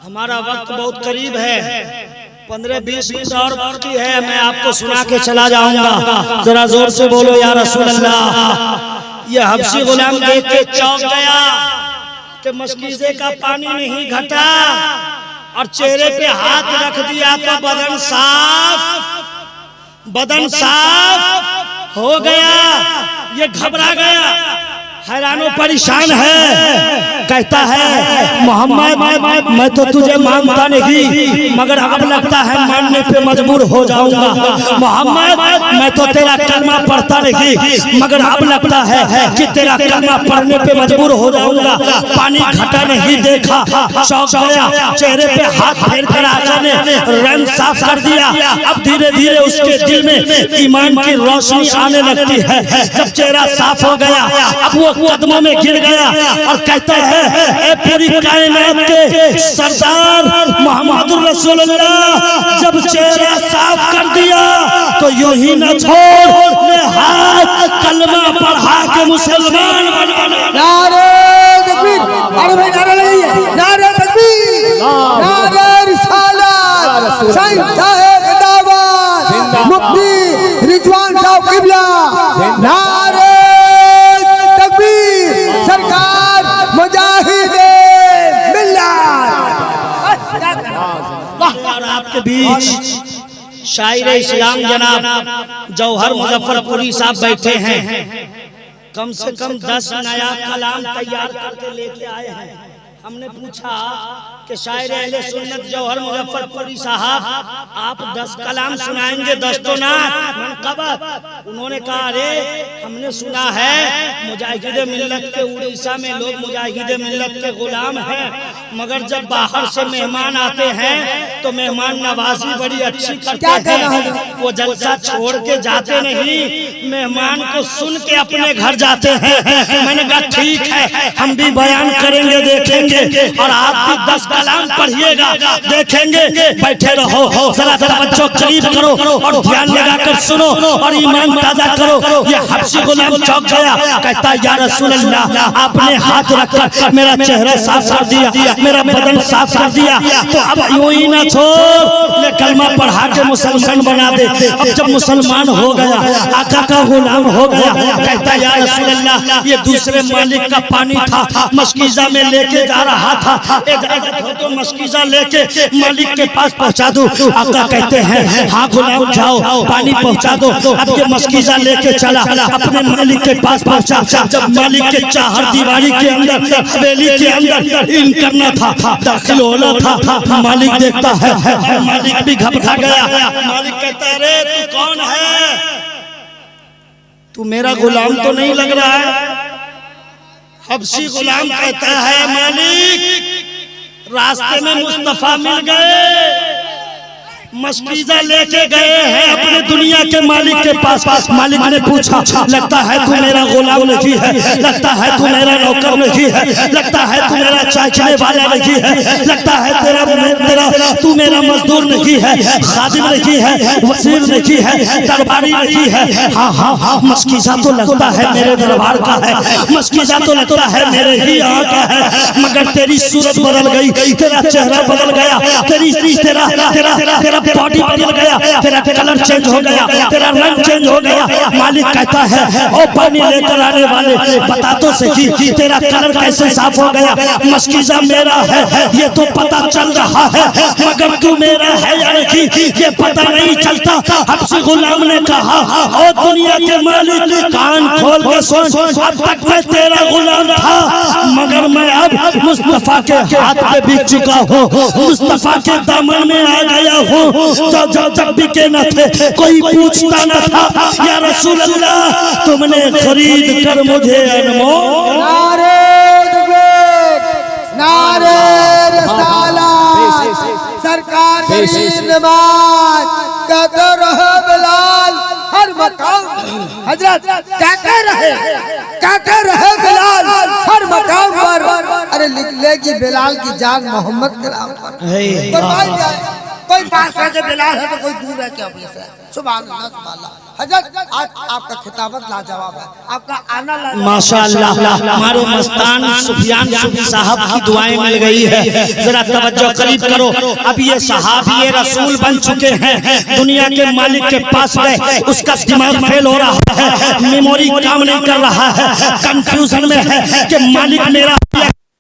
हमारा वक्त बहुत करीब है, 15-20 मिनट और बाकी है, मैं आपको सुना के चला जाऊंगा, जरा जोर से बोलो या रसूल अल्लाह। ये हबशी गुलाम देख के चौंक गया कि मशकीज़े का पानी नहीं घटा और चेहरे पे हाथ रख दिया तो बदन साफ हो गया। ये घबरा गया, हैरानो परेशान है, कहता है मोहम्मद मैं तो तुझे मानता नहीं, मगर अब लगता है मानने पे मजबूर हो जाऊंगा। मोहम्मद मैं तो तेरा कलमा पढ़ता नहीं, मगर अब लगता है कि तेरा कलमा पढ़ने पे मजबूर हो जाऊंगा। पानी घटा नहीं देखा, चौंक गया, चेहरे पे हाथ फेर कर आका ने रंग साफ कर दिया। अब धीरे धीरे उसके दिल में ईमान की रोशनी आने लगती है। जब चेहरा साफ हो गया, अब वो कदमों में गिर गया और कहता है ए पूरी कायनात के सरदार मोहम्मद रसूलुल्लाह, जब चेहरा साफ कर दिया तो यूं ही न छोड़, ले हाथ कलमा पढ़ा के मुसलमान बनाना। नारे तकबीर, अरे भाई नारे लगाइए, नारे तकबीर, नारे रिसालत, साईं साहब दावत, मुफ्ती रिजवान साहब किबला, नारे सरकार मुजाहिदे मिल्लत। और आपके बीच शायर इस्लाम जनाब जौहर मुजफ्फरपुरी साहब बैठे हैं, कम से कम 10 नया कलाम तैयार करके लेके आए हैं। हमने पूछा कि शायर अहले सुन्नत जौहर मुजफ्फरपुरी साहब आप 10 कलाम सुनाएंगे, 10 तो ना मनक़बत। उन्होंने कहा अरे हमने सुना है मुजाहिदे मिल्लत के उड़ीसा में लोग मुजाहिदे मिल्लत के गुलाम हैं, मगर जब बाहर से मेहमान आते हैं तो मेहमान नवाजी बड़ी अच्छी करते हैं, वो जलसा छोड़ के जाते नहीं, मेहमान को सुन के अपने घर जाते हैं। मैंने कहा ठीक है, हम भी बयान करेंगे, देखेंगे, और आप भी 10 कलाम पढ़िएगा, देखेंगे। बैठे रहो, जरा तवज्जो करीब करो और ध्यान लगाकर सुनो और ईमान ताजा करो। ये हबशी गुलाम चौंक गया, कहता या रसूल अल्लाह, आपने हाथ रखकर मेरा चेहरा साफ कर दिया, मेरा बदन साफ कर दिया, तो अब यूं ही ना छोड़, ले कलमा पढ़ा के मुसलमान बना दे। अब जब मुसलमान हो गया, आका का गुलाम हो गया, कहता या रसूल अल्लाह, ये दूसरे मालिक का पानी था, मशकीज़ा में लेके जा रहा था, इजाजत हो तो मशकीज़ा लेके मालिक के पास पहुंचा दो। आका कहते हैं हाँ गुलाम जाओ, पानी पहुंचा दो। अब ये मशकीज़ा लेके चला, अपने मालिक के पास पहुंचा। जब मालिक के चाहर दीवारी के अंदर, हवेली के अंदर इन करना था, दाखिल होना था, मालिक देखता है, मालिक भी घबरा गया। मालिक कहता है अरे तू कौन है? तू मेरा गुलाम तो नहीं लग रहा है। हबशी गुलाम कहता है मालिक रास्ते में मुस्तफा मिल गए, मस्कीजा लेके गए हैं अपने दुनिया के मालिक के पास। मालिक ने पूछा लगता है तू मेरा गुलाम नहीं है, लगता है तू मेरा नौकर नहीं है, लगता है तू मेरा चाचने वाला नहीं है, लगता है तेरा तू मेरा मजदूर नहीं है, खादिम नहीं है, वजीर नहीं है, दरबारी नहीं है। हाँ हाँ हाँ मस्कीजा तो लगता है मेरे दरबार का है, मस्कीजा तो लगता है मेरे ही यहाँ का है, मगर तेरी सूरत बदल गई, तेरा चेहरा बदल गया, तेरा बॉडी बदल गया, तेरा कलर चेंज हो गया, तेरा रंग चेंज हो गया। मालिक कहता है ओ पानी लेकर आने वाले बता तो सही तेरा कलर कैसे साफ हो गया। मस्कीजा मेरा है ये तो पता चल रहा है, मगर तू मेरा है या नहीं ये पता नहीं चलता। हबशी गुलाम ने कहा ओ दुनिया के मालिक कान खोल के सुन, अब तक मैं तेरा गुलाम था, मगर मैं अब मुस्तफा के हाथ में बिक चुका हूँ, मुस्तफा के दामन में आ गया हूँ। जब बिके न थे कोई पूछता न था या रसूल अल्लाह तुमने खरीद कर मुझे अनमोल। नारे तकबीर, नारे रिसालत, सरकार की नमाज कहते रहे बिलाल हर मकाम। हजरत कहते रहे बिलाल हर मकाम पर। अरे लिख लेगी बिलाल की जान मोहम्मद के नाम पर। कोई पास है जो बिलाल है तो कोई दूर है क्या अपने से। सुभान अल्लाह सुभान अल्लाह। हजरत आज आपका खिताबत लाजवाब है, आपका आना लाजवाब। माशाअल्लाह हमारे मस्तान सुफियान सूफी साहब की दुआएं मिल गई है, जरा तवज्जो करीब करो। अब ये सहाबी रसूल बन चुके हैं, दुनिया के मालिक के पास गए, उसका दिमाग फेल हो रहा है, मेमोरी काम नहीं कर रहा है, कंफ्यूजन में है कि मालिक मेरा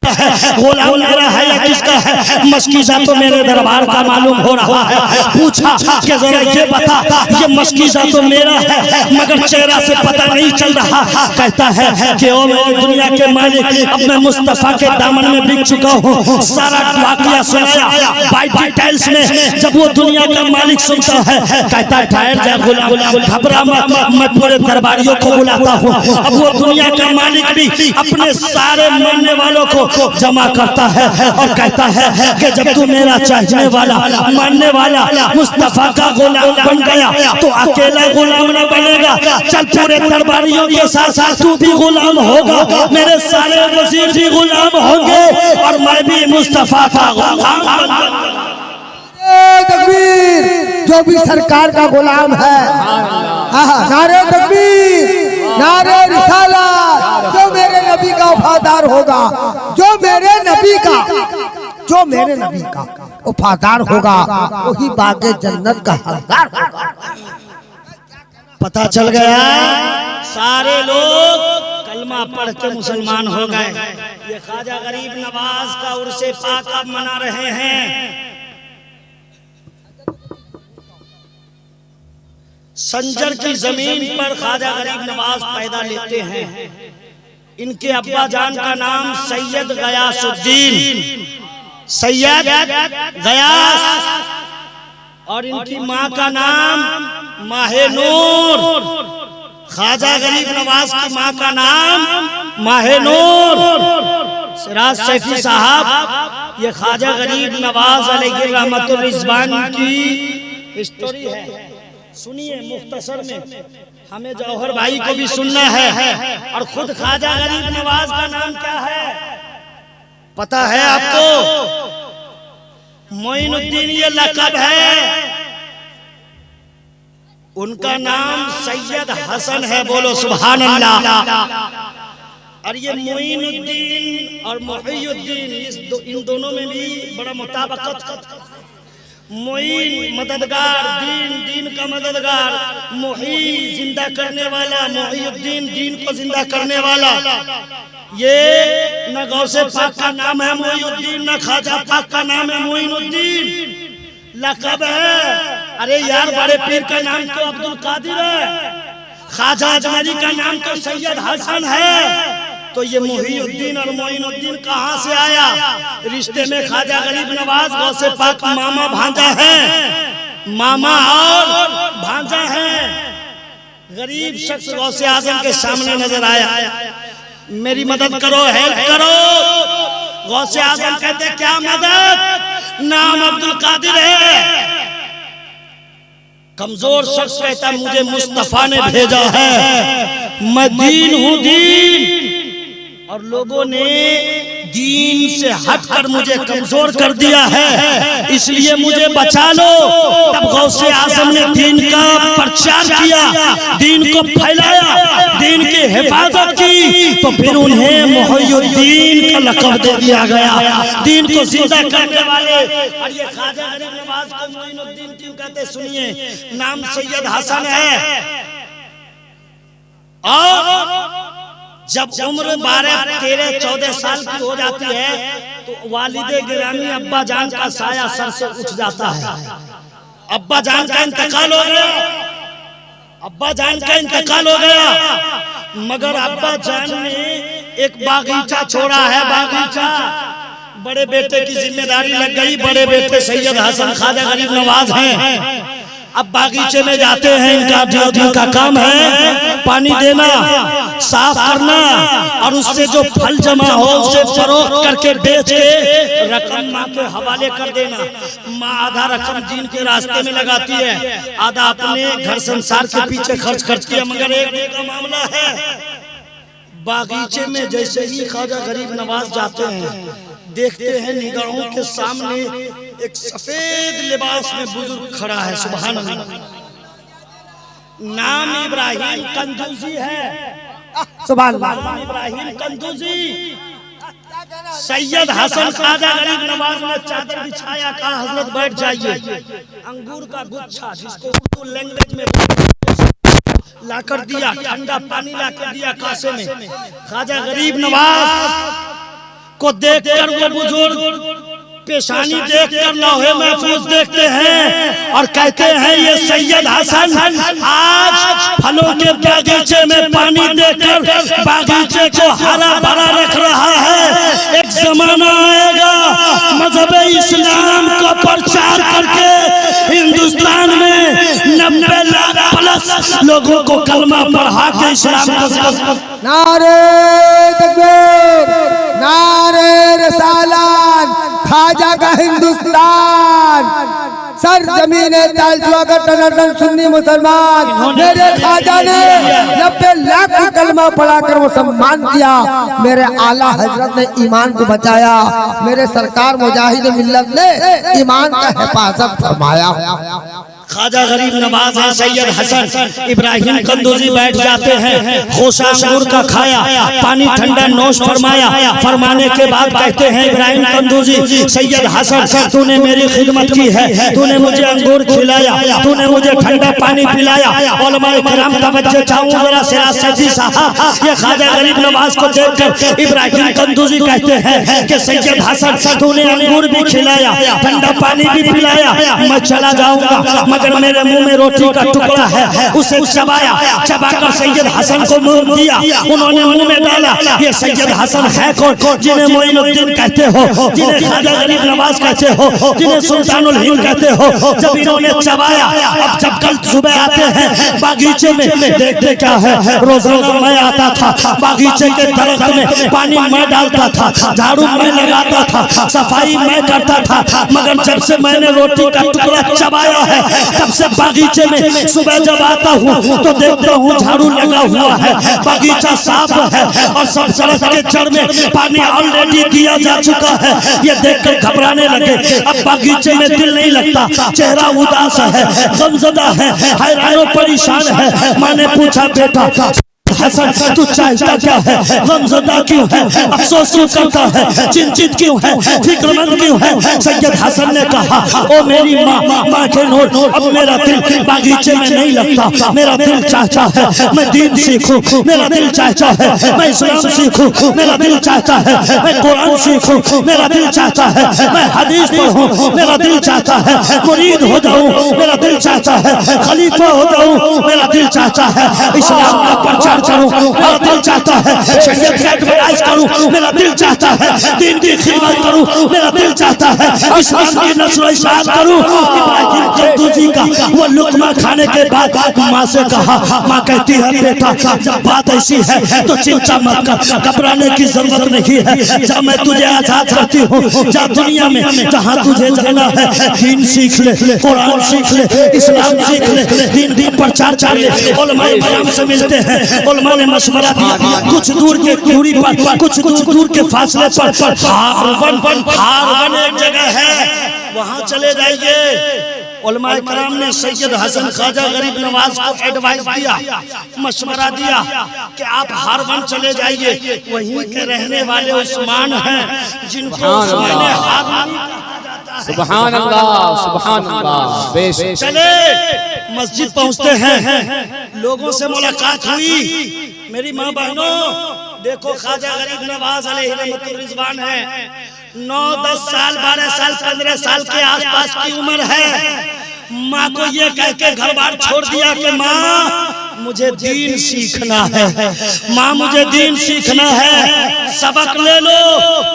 गुलाम मेरा है या किसका है। मस्कीजा तो मेरे दरबार का मालूम हो रहा है, पूछा कि जरा ये बता ये मस्कीजा तो मेरा है, मगर चेहरा से पता नहीं चल रहा। कहता है कि ओ मेरे दुनिया के मालिक अब मैं मुस्तफा के दामन में बिक चुका हूँ। सारा वाकया सुनाया बाई डिटेल्स में। जब वो दुनिया का मालिक सुनता है कहता ठहर जा गुलाम, घबरा मत, मैं पूरे दरबारियों को बुलाता हूँ। अब वो दुनिया का मालिक भी अपने सारे मानने वालों को जमा करता है और कहता है कि जब तू मेरा चाहने वाला मानने वाला मुस्तफा का गुलाम बन गया तो अकेला गुलाम न बनेगा, चल पूरे दरबारियों के साथ तू भी गुलाम होगा, मेरे सारे वजीर भी गुलाम होंगे और मैं भी मुस्तफा का गुलाम बनूंगा। तकबीर, जो भी सरकार का गुलाम है नारे तकबीर, नारे रिसालत। जो मेरे नबी का वफादार होगा, जो मेरे नबी का वफादार होगा वही बागे जन्नत का हकदार होगा। पता चल गया सारे लोग कलमा पढ़ के मुसलमान हो गए। ये ख्वाजा गरीब नवाज का उर्से पाक अब मना रहे हैं। संजर की जमीन पर ख्वाजा गरीब नवाज पैदा लेते हैं। इनके अब्बा जान का नाम सैयद गयासुद्दीन, सैयद गयास, और इनकी माँ का नाम माहे नूर। ख्वाजा गरीब नवाज की माँ का नाम माहे नूर। सिराज सैफी साहब ये ख्वाजा गरीब नवाज अलैहि रहमतुर रिजवान की स्टोरी है, सुनिए मुख्तसर में, हमें जौहर भाई को भी सुनना है। और खुद ख्वाजा गरीब नवाज का नाम क्या है पता है आपको? मोइनुद्दीन ये लक़ब है, उनका नाम सैयद हसन है, बोलो सुभान अल्लाह। और ये मोइनुद्दीन और मुहियुद्दीन इन दोनों में भी बड़ा मुताबिकत। मोइन मददगार, दीन का मददगार, मुही जिंदा करने वाला, मुहियुद्दीन दीन को जिंदा करने वाला। ये न गौसे पाक का नाम है मुहियुद्दीन, न ख्वाजा पाक का नाम है मोइनुद्दीन, लक़ब है। अरे यार बड़े पीर का नाम तो अब्दुल कादिर है, ख्वाजा अजमरी का नाम तो सैयद हसन है। तो ये मुहियुद्दीन और मोइनुद्दीन कहाँ से आया? रिश्ते में ख्वाजा गरीब नवाज गौसे पाक मामा भांजा है, मामा और भांजा है। गरीब शख्स गौसे आजम के सामने नजर आया, मेरी मदद करो, हेल्प करो। गौसे आजम कहते क्या मदद, नाम अब्दुल कादिर है। कमजोर शख्स कहता मुझे मुस्तफा ने भेजा है, मैं दीन हूं दीन, और लोगों ने दीन से हटकर मुझे कमजोर कर दिया है, इसलिए मुझे बचा लो। तब गौसे आजम ने दीन का प्रचार किया, दीन को फैलाया, दीन की हिफाजत की, तो फिर उन्हें मुहय्यिद्दीन का लक़ब दे दिया गया, दीन को जिंदा करने वाले। और ये ख्वाजा गरीब नवाज को मोइनुद्दीन क्यों कहते, सुनिए, नाम सैयद हसन है, और जब उम्र 12, 13, 14 साल की हो जाती है तो वालिदे गिरामी अब्बा जान का साया सर से उठ जाता है। अब्बा जान का इंतकाल हो गया, अब्बा जान का इंतकाल हो गया, मगर अब्बा जान ने एक बागीचा छोड़ा है, बागीचा। बड़े बेटे की जिम्मेदारी लग गई, बड़े बेटे सैयद हसन ख्वाजा गरीब नवाज हैं। अब बागीचे में जाते हैं, इनका ड्यूटी का काम है पानी देना, साफ करना, और उससे जो फल जमा हो उसे फरोख्त करके बेच के रकम माँ के हवाले कर देना। माँ आधा रकम दीन के रास्ते में लगाती है, आधा अपने घर संसार के पीछे खर्च करती है। मगर एक का मामला है, बागीचे में जैसे ही ख्वाजा गरीब नवाज जाते हैं, देखते हैं निगाहों के सामने एक सफेद लिबास में बुजुर्ग खड़ा है, सुभान अल्लाह। नाम इब्राहिम कंदूजी है, सुभान अल्लाह। इब्राहिम कंदूजी। सैयद हसन ख्वाजा गरीब नवाज ने चादर बिछाया, कहा हजरत बैठ जाइए। अंगूर का गुच्छा जिसको उर्दू लैंग्वेज में लाकर दिया, ठंडा पानी लाकर दिया कासे में। ख्वाजा गरीब नवाज को देखकर वो बुजुर्ग पेशानी देखकर लौहे महफूज देखते हैं और कहते हैं ये सैयद हसन आज फलों के बागीचे में पानी देकर बागीचे को हरा भरा रख रहा है। एक जमाना आएगा मजहब इस्लाम का प्रचार करके हिंदुस्तान में 90 लाख प्लस लोगों को कलमा पढ़ा के इस्लाम को। नारे तकबीर, नारे रिसालत, ख्वाजा का हिंदुस्तान, सर जमीने तालजुआ टन सुन्नी मुसलमान। मेरे ख्वाजा ने 90 लाख कलमा पढ़ाकर वो सम्मान किया, मेरे आला हजरत ने ईमान को बचाया, मेरे सरकार मुजाहिद मिल्लत ने ईमान का हिफाजत फरमाया। ख्वाजा गरीब नवाज है, सैयद हसन इब्राहिम कंदूजी बैठ जाते हैं, खोसा अंगूर का खाया, पानी ठंडा नोश फरमाया। फरमाने के बाद कहते हैं इब्राहिम कंदूजी, सैयद हसन तूने मेरी खिदमत की है, तूने मुझे अंगूर खिलाया, तूने मुझे ठंडा पानी पिलाया। उलमाए किराम तवज्जो चाहूं जरा सिरासती साहब, ये ख्वाजा गरीब नवाज को देखकर इब्राहिम कंदूजी कहते हैं कि सैयद हसन तूने अंगूर भी खिलाया, ठंडा पानी भी पिलाया, मैं चला जाऊंगा, मगर मेरे मुंह में रोटी का टुकड़ा है, उसे चबाया, चबाकर सैयद हसन को मुंह दिया, उन्होंने मुंह में डाला। ये सैयद हसन है कौन, जिन्हें मोइनुद्दीन कहते हो, जिन्हें ख्वाजा गरीब नवाज कहते हो, जिन्हें सुल्तानुल हिंद कहते हो। जब इन्होंने चबाया, अब जब कल सुबह आते हैं बागीचे में, देखते क्या है, रोजाना मैं आता था बागीचे के दरख्त में, पानी मैं डालता था, झाड़ू मैं लगाता था, सफाई मैं करता था, मगर जब से मैंने रोटी का टुकड़ा चबाया है तब से बागीचे में सुबह जब आता हूँ तो देखता हूँ झाड़ू लगा हुआ है, बागीचा साफ है और सब दरख्त के जड़ में पानी ऑलरेडी दिया जा चुका है। ये देखकर घबराने लगे, अब बागीचे में दिल नहीं लगता, चेहरा उदास है, गमज़दा है, हैरान परेशान है। माँ ने पूछा बेटा हसन तू चाहता क्या है, गमज़दा क्यों है, अफसोस क्यों करता है, चिंतित क्यों है, फिक्रमंद क्यों है? सैयद हसन ने कहा, ओ मेरी माँ के नूर, अब मेरा दिल बागीचे में नहीं लगता, मेरा दिल चाहता है मैं दीन सीखूं, मेरा दिल चाहता है मैं इस्लाम सीखूं, मेरा दिल चाहता है मैं कुरान सीखूं, मेरा दिल चाहता है मैं हदीस पढ़ूं, मेरा दिल चाहता है मुरीद हो जाऊं, मेरा दिल चाहता है खलीफा हो जाऊं, मेरा दिल चाहता है इस्लाम का प्रचार करूं, मेरा दिल चाहता है शरीयत का एडवर्टाइज करूं, मेरा दिल चाहता है दीन की खिदमत करूं, मेरा दिल चाहता है इस्लाम की नस्ल इशाअत करूं। इब्राहिम कद्दूसी का वो लुकमा खाने के बाद माँ से कहा, माँ कहती है बेटा जब बात ऐसी है तो चिंता मत कर, घबराने की जरूरत नहीं है, जब मैं तुझे आजाद करती हूँ, जा दुनिया में जहाँ तुझे जाना है दीन सीख ले, कुरान सीख ले, इस्लाम सीख ले, दीन प्रचार कर ले। उलमाए किराम से मिलते हैं, उलमा ने मशवरा दिया कुछ दूर के दूरी पर, कुछ दूर के फासले पर हारवन एक जगह है, वहाँ चले जाइए। उलमाए किराम ने सैयद हसन ख्वाजा गरीब नवाज को एडवाइस दिया, मशवरा दिया कि आप हारवन चले जाइए, वहीं के रहने वाले उस्मान हैं जिनको उस्मान हारवानी कहा जाता है। सुभान अल्लाह, सुभान अल्लाह। बेशक चले मस्जिद पहुंचते हैं, लोगों से मुलाकात हुई। मेरी माँ बहनों देखो, ख्वाजा गरीब नवाज अलैहि रहमतुर रिजवान है, 9, 10 साल, 12 साल, 15 साल के आसपास की उम्र है। माँ को ये कह के घर बार छोड़ दिया कि माँ मुझे दीन सीखना है, माँ मुझे दीन सीखना है, सबक ले लो,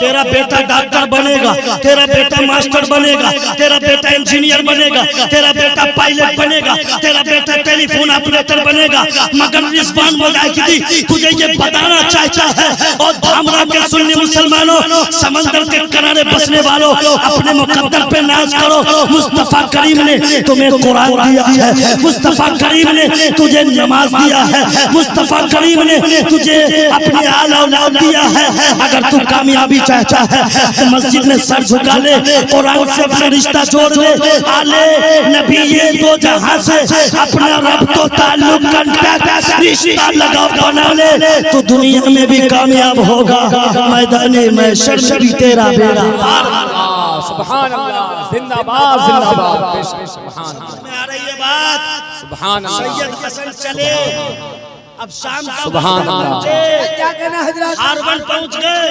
तेरा बेटा डॉक्टर बनेगा, तेरा बेटा मास्टर बनेगा, तेरा बेटा इंजीनियर बनेगा, तेरा बेटा पायलट बनेगा, तेरा बेटा टेलीफोन ऑपरेटर बनेगा। मगर रिजवान मुजाहिदी तुझे ये बताना चाहता है, और धामरा के सुन्नी मुसलमानों, समंदर के किनारे बसने वालों, अपने मुकद्दर पे नाज करो। मुस्तफा करीम ने तुम्हें कुरान दिया है, मुस्तफा करीम ने तुझे नमाज दिया है, मुस्तफा करीम ने तुझे अपने आल औलाद दिया है। अगर तू कामयाबी चाहता है तो मस्जिद में सर झुका ले, कुरान से अपना रिश्ता जोड़ ले, आले नबी ये दो जहां से अपना रब तो ताल्लुक कांटेक्ट रिश्ता लगाओ बना ले, तो दुनिया में भी कामयाब होगा, मैदानी महशर में भी तेरा बेड़ा पार। सुभान अल्लाह, जिंदाबाद जिंदाबाद। बेशक सुभान अल्लाह। में आ रही है बात, सुभान अल्लाह, सैयद हसन चले, अब शाम का सुभान अल्लाह। क्या कहना हजरत? हारवन पहुंच गए,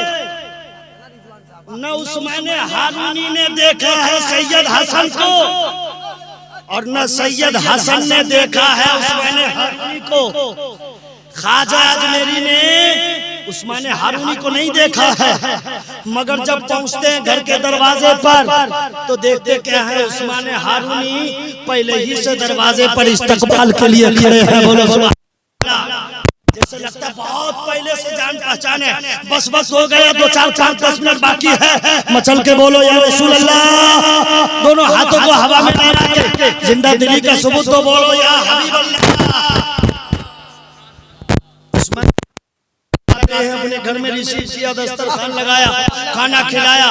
न उस्मान हारूनी ने देखा है सैयद हसन को, और न सैयद हसन ने देखा है उस्मान हारूनी को। ख्वाजा अजमेरी ने उस्मान हारूनी को नहीं देखा है, मगर जब पहुंचते हैं घर के दरवाजे पर तो देखते क्या है, उस्मान हारूनी पहले ही से दरवाजे पर इस्तकबाल के लिए खड़े हैं। बोलो सुभान अल्लाह। जैसे लगता है बहुत पहले से जान पहचान है, बस हो गया, 2, 4, 5, 10 मिनट बाकी है, मचल के बोलो या रसूल अल्लाह, दोनों हाथों को हवा में लहरा के जिंदा दिली का सबूत तो बोलो या हबीब अल्लाह। अपने घर में रिसीव किया, दस्तरखान लगाया, खाना खिलाया,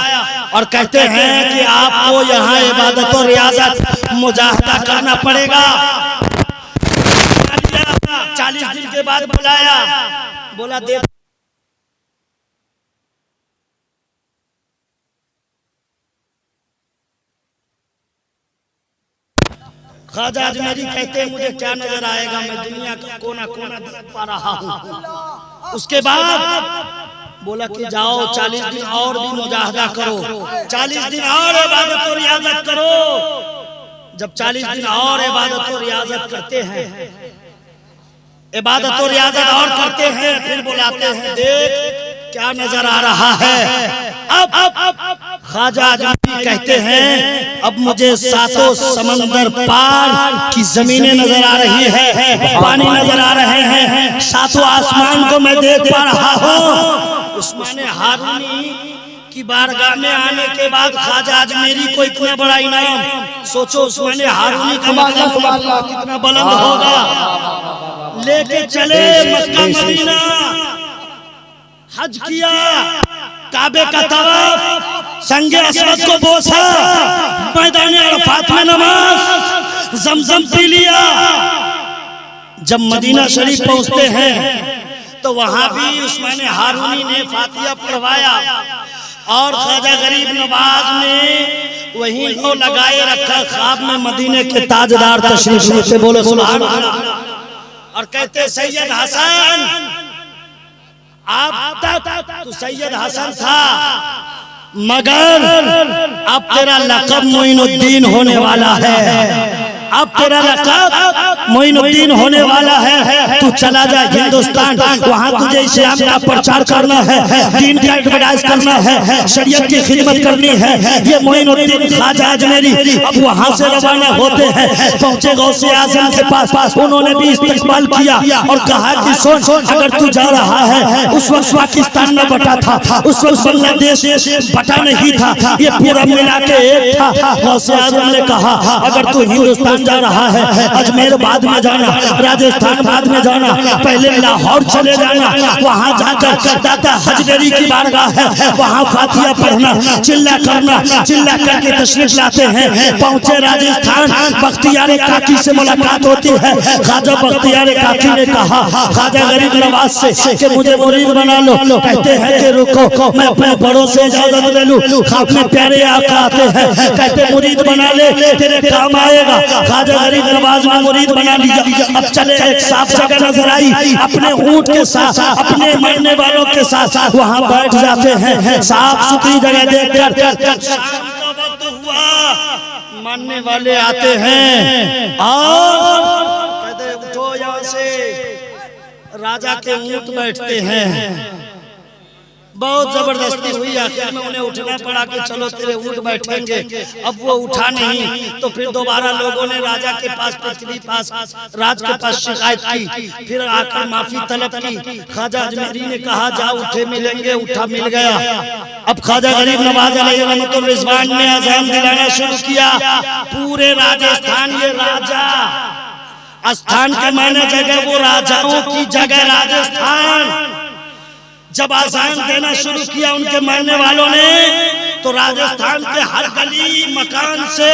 और कहते हैं कि आपको यहाँ इबादत और रियाजत मुजाहिदा करना पड़ेगा। 40 दिन के बाद बुलाया, बोला देख ख्वाजा अजमेरी कहते हैं मुझे क्या नजर आएगा, मैं दुनिया का कोना कोना देख पा रहा हूँ। उसके बाद बोला कि जाओ 40 दिन और भी मुजाहिदा करो, 40 दिन और इबादत और रियाजत करो। जब 40 दिन और इबादत और रियाजत करते हैं, इबादत और रियाजत और करते हैं, फिर बुलाते हैं देख क्या नजर आ रहा है। अब ख्वाजा अजमेरी कहते हैं अब मुझे 7 समंदर पार की जमीनें नजर आ रही है, पानी नजर आ रहे हैं, 7 आसमान को मैं देख पा रहा हूँ। उस्मान हारूनी की बारगाह में आने के बाद ख्वाजा अजमेरी को इतना बड़ा इनाम, सोचो उस्मान हारूनी का मकाम कितना बुलंद होगा। लेके चले मक्का मदीना, हज किया, काबे का तवाफ, संगे असवद को बोसा, मैदान अरफात में नमाज, जमजम पी लिया। जब मदीना शरीफ पहुंचते हैं तो वहां भी उस्मान हारूनी ने फातिहा पढ़वाया, और ख्वाजा गरीब नवाज ने वहीं लो लगाए रखा, ख्वाब में मदीने के ताजदार तशरीफ लेते। बोलो सुभान अल्लाह। और कहते सैयद हसन, अब तक तो सैयद हसन था, मगर अब तेरा लक़ब मोइनुद्दीन होने वाला है, अब तेरा लक़ब मोइनुद्दीन होने वाला है, तू चला जा हिंदुस्तान, वहाँ तुझे इस्लाम का प्रचार करना है, दीन का एडवर्टाइज करना है, शरीयत की खिदमत करनी है। ये मोइनुद्दीन ख्वाजा अजमेरी अब वहाँ से रवाना होते हैं, पहुँचे गौसे आज़म के पास। उन्होंने भी इस्तकबाल किया और कहा कि सुन, अगर तू जा रहा है, उस वक्त पाकिस्तान में बटा था, उस वक्त बांग्लादेश बटा नहीं था, ये पूरा मिला के एक था। गौसे आज़म ने कहा अगर तू हिंदुस्तान जा रहा है, अजमेर बाद में जाना, राजस्थान बाद में जाना, पहले लाहौर चले जाना, वहाँ जाकर दादा हजवेरी की बारगाह है, वहाँ फातिहा पढ़ना, चिल्ला करना, चिल्ला करके तशरीफ लाते हैं। पहुँचे राजस्थान, बख्तियार काकी से मुलाकात होती है। ख्वाजा बख्तियार काकी ने कहा ख्वाजा गरीब नवाज से कि मुझे मुरीद बना लो। कहते हैं कि रुको, मैं अपने बड़ों से इजाजत ले लूं। खाब में प्यारे आका आते हैं, कहते मुरीद बना ले, तेरे काम आएगा। ख्वाजा गरीब नवाज ने मुरीद बना लिया। अब चले, एक साफ जगह नजर आई, अपने ऊंट के साथ, अपने मरने वालों के साथ वहां बैठ जाते हैं। साफ सुथरी जगह देखकर शाम का वक्त हुआ, मरने वाले आते हैं और कहते उठो यहाँ से। राजा के ऊंट बैठते हैं, बहुत जबरदस्ती हुई, आखिर में उन्हें उठना पड़ा कि चलो तेरे ऊंट बैठेंगे। अब वो उठा नहीं, तो फिर दोबारा लोगों ने राजा के पास, पृथ्वी पास, राज के पास शिकायत की। फिर आकर माफी तलब की। ख्वाजा अजमेरी ने कहा जा उठे मिलेंगे, उठा मिल गया। अब ख्वाजा गरीब नवाज अलैहि रहमतुर रिजवान ने अज़ान दिलाना शुरू किया। पूरे राजस्थान, ये राजा स्थान के माने जगह, वो राजाओं की जगह राजस्थान। जब आज़ान देना शुरू किया उनके मानने वालों ने, तो राजस्थान के हर गली मकान से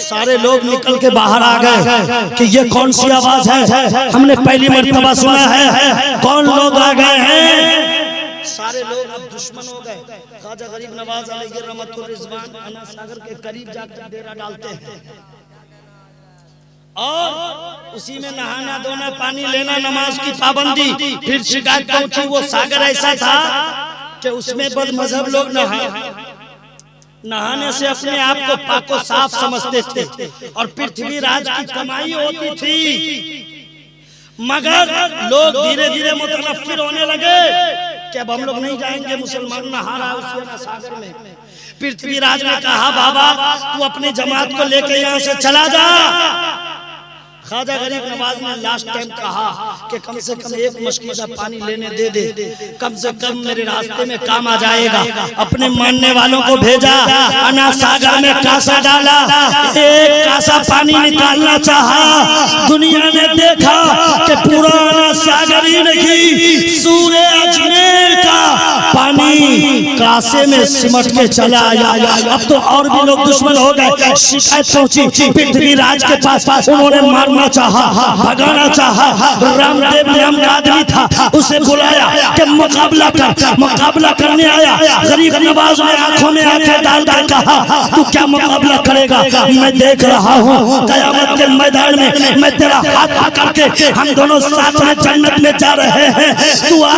सारे लोग निकल के बाहर आ गए कि ये कौन सी आवाज है, हमने पहली मर्तबा सुना है, कौन लोग आ गए हैं। सारे लोग अब दुश्मन हो गए। ख्वाजा गरीब नवाज अलैहि रहमतुर रिजवान अना सागर के करीब जाकर डेरा डालते हैं और उसी में नहाना धोना, पानी लेना, नमाज की पाबंदी। फिर शिकायत पहुंची, वो सागर ऐसा था कि उसमें बदमजहब लोग नहाने से अपने आप को पाको साफ समझते थे और पृथ्वी राज की कमाई होती थी। मगर लोग धीरे धीरे मुतनफ्फिर होने लगे कि अब हम लोग नहीं जाएंगे, मुसलमान नहा रहा है सागर में। पृथ्वीराज ने कहा बाबा तू अपनी जमात को लेके यहाँ से चला जा। ख्वाजा गरीब नवाज ने लास्ट टाइम कहा कि कम से कम एक मशकीजा पानी लेने दे, कम से कम मेरे रास्ते में काम आ जाएगा। अपने मानने वालों को भेजा, अना सागर में कासा डाला, एक कासा पानी निकालना चाहा। दुनिया ने देखा कि पूरा अना सागर ही नहीं, सूरे अजमेर का पानी कासे में सिमट के चला आया। अब तो और भी लोग दुश्मन हो गए। शिकायत पहुंची पृथ्वीराज के पास, उन्होंने मारना चाहा, भगाना चाहा। रामदेव नाम का आदमी था, उसे बुलाया कि मुकाबला कर। मुकाबला करने आया। गरीब नवाज ने आंखों में आंखें डाल कर कहा तू क्या मुकाबला करेगा, मैं देख रहा हूँ कयामत के मैदान में मैं तेरा हाथ पकड़ के हम दोनों साथ में जन्नत में जा रहे हैं, तू आ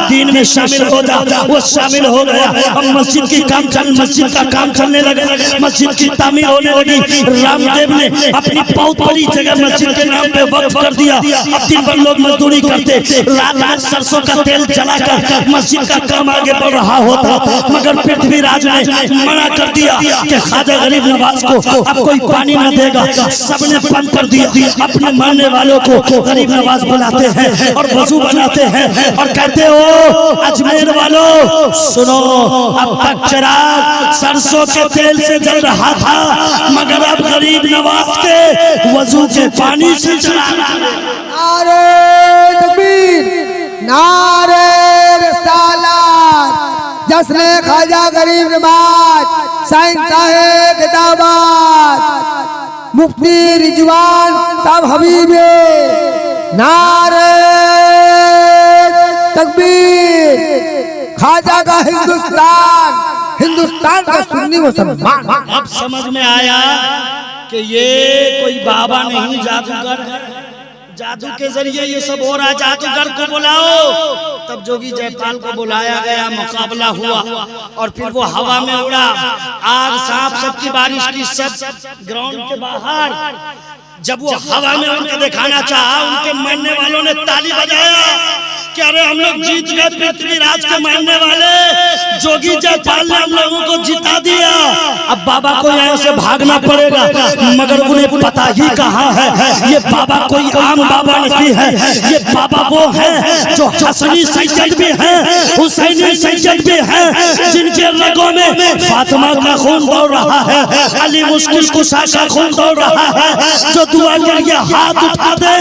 दीन में शामिल हो जा। वो शामिल हो गया। अब मस्जिद की काम मस्जिद का काम चलने लगा, मस्जिद की तामीर होने लगी। रामदेव ने अपनी बहुत बड़ी जगह मस्जिद के नाम पे वक्फ कर दिया। अब दिन भर लोग मजदूरी करते, रात रात सरसों का तेल जलाकर मस्जिद का काम आगे बढ़ रहा होता। मगर पृथ्वीराज ने मना कर दिया कि ख्वाजा गरीब नवाज को अब कोई पानी न देगा। सबने बंद कर दिया। अपने मानने वालों को गरीब नवाज बुलाते हैं और वजू बनाते हैं और कहते हो अजमेर वालों सुनो, अब तक चिराग सरसों के तेल से जल रहा था, मगर अब गरीब नवाज के वजू के पानी से चला। नारे तकबीर, नारे रिसालत, जश्न ख्वाजा गरीब नवाज, साईं साहेब खिताबात, मुफ्ती रिजवान साहब हबीबे, नारे तकबीर। ख्वाजा का हिंदुस्तान, हिंदुस्तान का सुन्नी मुसलमान। अब समझ में आया कि ये कोई बाबा नहीं, जादूगर है। जादू के जरिए ये सब हो रहा है। जादूगर को बुलाओ। तब जोगी जयपाल को बुलाया गया, मुकाबला हुआ और फिर वो हवा में उड़ा। आग सांप सबकी बारिश की, सब ग्राउंड के बाहर जब वो हवा में उनके दिखाना चाहा, उनके मानने वालों ने ताली बजाया कि अरे हम लोग जीत गए, पृथ्वीराज के मानने वाले जोगी जयपाल ने हम लोगों को जिता दिया। अब बाबा को यहाँ से भागना पड़ेगा, मगर उन्हें पता ही कहाँ है ये बाबा कोई आम बाबा नहीं है। ये बाबा वो है जो हसनी सैयद भी है, हुसैनी सैयद भी है, जिनके रगों में फातिमा का खून दौड़ रहा है, अली मुश्किल कुशा का खून दौड़ रहा है, जो दुआ के लिए हाथ उठा दे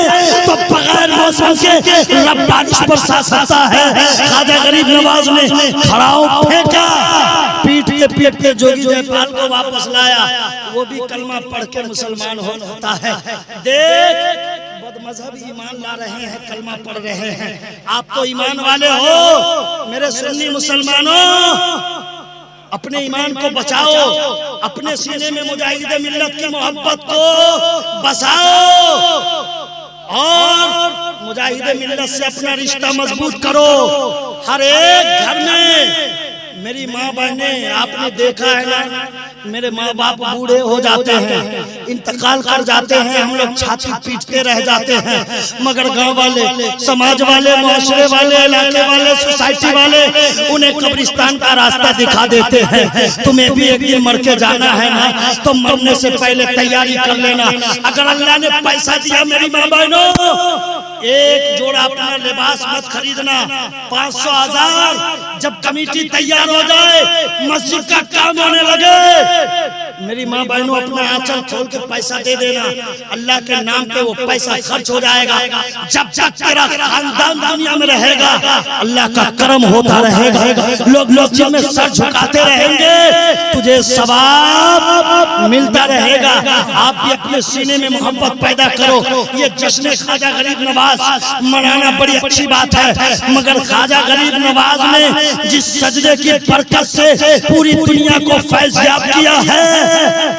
तो बगैर मौसम के रब बारिश बरसा सकता है। ख्वाजा गरीब नवाज ने खड़ाऊ फेंका, पीट के जोगी जयपाल को वापस लाया, वो भी कलमा पढ़ के मुसलमान होता है। देख बदमज़हब ईमान ला रहे हैं, कलमा पढ़ रहे हैं। आप तो ईमान वाले हो मेरे सुन्नी मुसलमानों, अपने ईमान को बचाओ, अपने सीने में मुजाहिद मिल्लत की मोहब्बत को बसाओ और मुजाहिद मिल्लत से अपना रिश्ता मजबूत करो। हर एक घर में मेरी माँ बहनें, आपने देखा है ना, मेरे माँ बाप बूढ़े हो जाते हैं, इंतकाल कर जाते हैं, हम लोग छाती पीटते रह जाते हैं, मगर गांव वाले, समाज वाले, मुआशरे वाले, इलाके वाले, सोसाइटी वाले उन्हें कब्रिस्तान का रास्ता दिखा देते हैं। तुम्हें भी एक दिन मर के जाना है ना, तो मरने से पहले तैयारी कर लेना। अगर अल्लाह ने पैसा दिया मेरी माँ बहनों, एक जोड़ा अपना लिबास मत खरीदना, 500 1000 जब कमेटी तैयार हो जाए, मस्जिद का काम होने लगे, मेरी माँ बहनों अपना आंचल खोल के पैसा दे देना। अल्लाह के नाम पे वो पैसा खर्च हो जाएगा। जब तक तेरा खानदान दुनिया में रहेगा, अल्लाह का करम होता रहेगा, लोग मस्जिद में सर झुकाते रहेंगे, तुझे सवाब मिलता रहेगा। आप भी अपने सीने में मोहब्बत पैदा करो। ये जश्न ख्वाजा गरीब नवाज मनाना बड़ी अच्छी बात है, मगर ख्वाजा गरीब नवाज ने जिस सजदे की बरकत से पूरी दुनिया को फैज़याब किया है,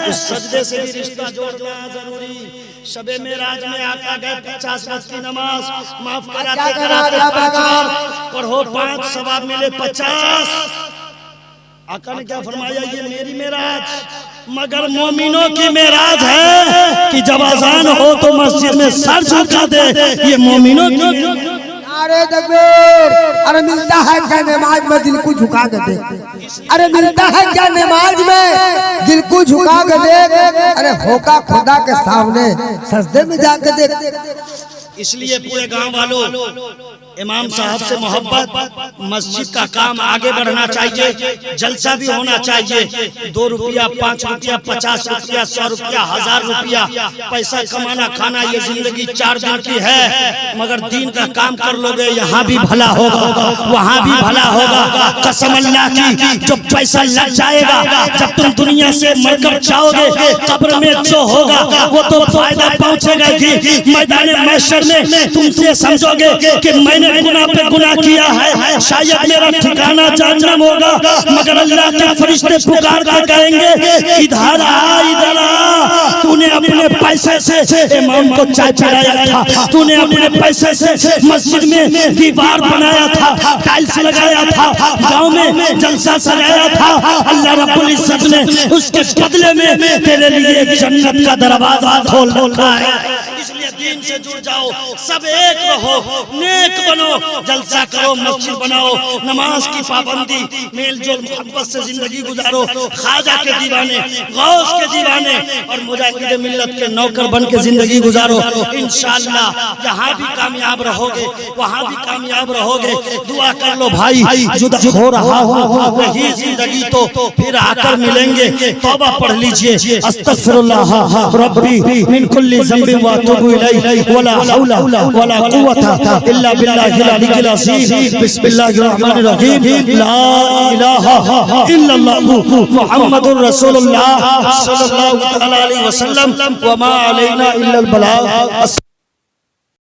उस सजदे से भी रिश्ता जोड़ना जरूरी। शबे मेराज में आका गए 50 वक्त की नमाज, माफ कराते कराते 5 पढ़ो 5 सवाब मिले 50। आका ने क्या फरमाया, ये मेरी मेराज, मगर मोमिनों की मेराज है कि जब अजान हो तो मस्जिद में सर झुका दे, ये मोमिनों की। अरे तकबीर, अरे मिलता है क्या नमाज में दिल को झुका के देख, अरे मिलता है क्या नमाज में दिल को झुका के देख, अरे होगा खुदा के सामने सजदे में जाके देख। इसलिए पूरे गांव वालों, इमाम साहब से मोहब्बत, मस्जिद का काम आगे बढ़ना चाहिए, जलसा भी होना चाहिए। 2 रुपया, 5 रुपया, 50 रुपया, 100 रुपया, 1000 रुपया पैसा कमाना खाना, ये जिंदगी 4 दिन की है, मगर दीन का काम कर लोगे, यहाँ भी भला होगा, वहाँ भी भला होगा। कसम अल्लाह की, जो पैसा लग जाएगा, जब तुम दुनिया से मरकर जाओगे, कब्र में जो होगा वो तो फायदा पहुँचेगा ही। मैदान महशर में तुमसे समझोगे कि मैंने गुनाह पे गुनाह किया है, शायद मेरा ठिकाना जहन्नम होगा, मगर अल्लाह के फरिश्ते पुकार के कहेंगे इधर आ, इधर आ। तूने अपने पैसे से इमाम को चाय पिलाया था, तूने अपने पैसे से मस्जिद में दीवार बनाया था, टाइल्स लगाया था, गांव में जलसा सजाया था, अल्लाह रब्बुल इज्जत ने उसके बदले में तेरे लिए जन्नत का दरवाजा खोल रखा है। इसलिए दीन से जुड़ जाओ, सब एक रहो, नेक बनो, जलसा करो, मस्जिद बनाओ, नमाज की पाबंदी, मेल जोल मोहब्बत से जिंदगी गुजारो। ख्वाजा के दीवाने, गौस के दीवाने और मुजाहिद मिल्लत के नौकर बन के जिंदगी गुजारो। इंशाअल्लाह यहाँ भी कामयाब रहोगे, वहाँ भी कामयाब रहोगे। दुआ कर लो भाई, जुदा हो रहा हो वही जिंदगी तो फिर आकर मिलेंगे। तौबा पढ़ लीजिए, अस्तगफिरुल्लाह रब्बी मिन कुल्ली ज़ंबिन व अतूबु इलैहि वला हौला वला कुव्वता इल्ला बिल्लाहिल अलिय्यिल अज़ीम। बिस्मिल्लाहिर रहमानिर रहीम। ला इलाहा इल्लल्लाहु मुहम्मदुर रसूलुल्लाह सल्लल्लाहु अलैहि वसल्लम व मा अलैना इल्लल बलाग।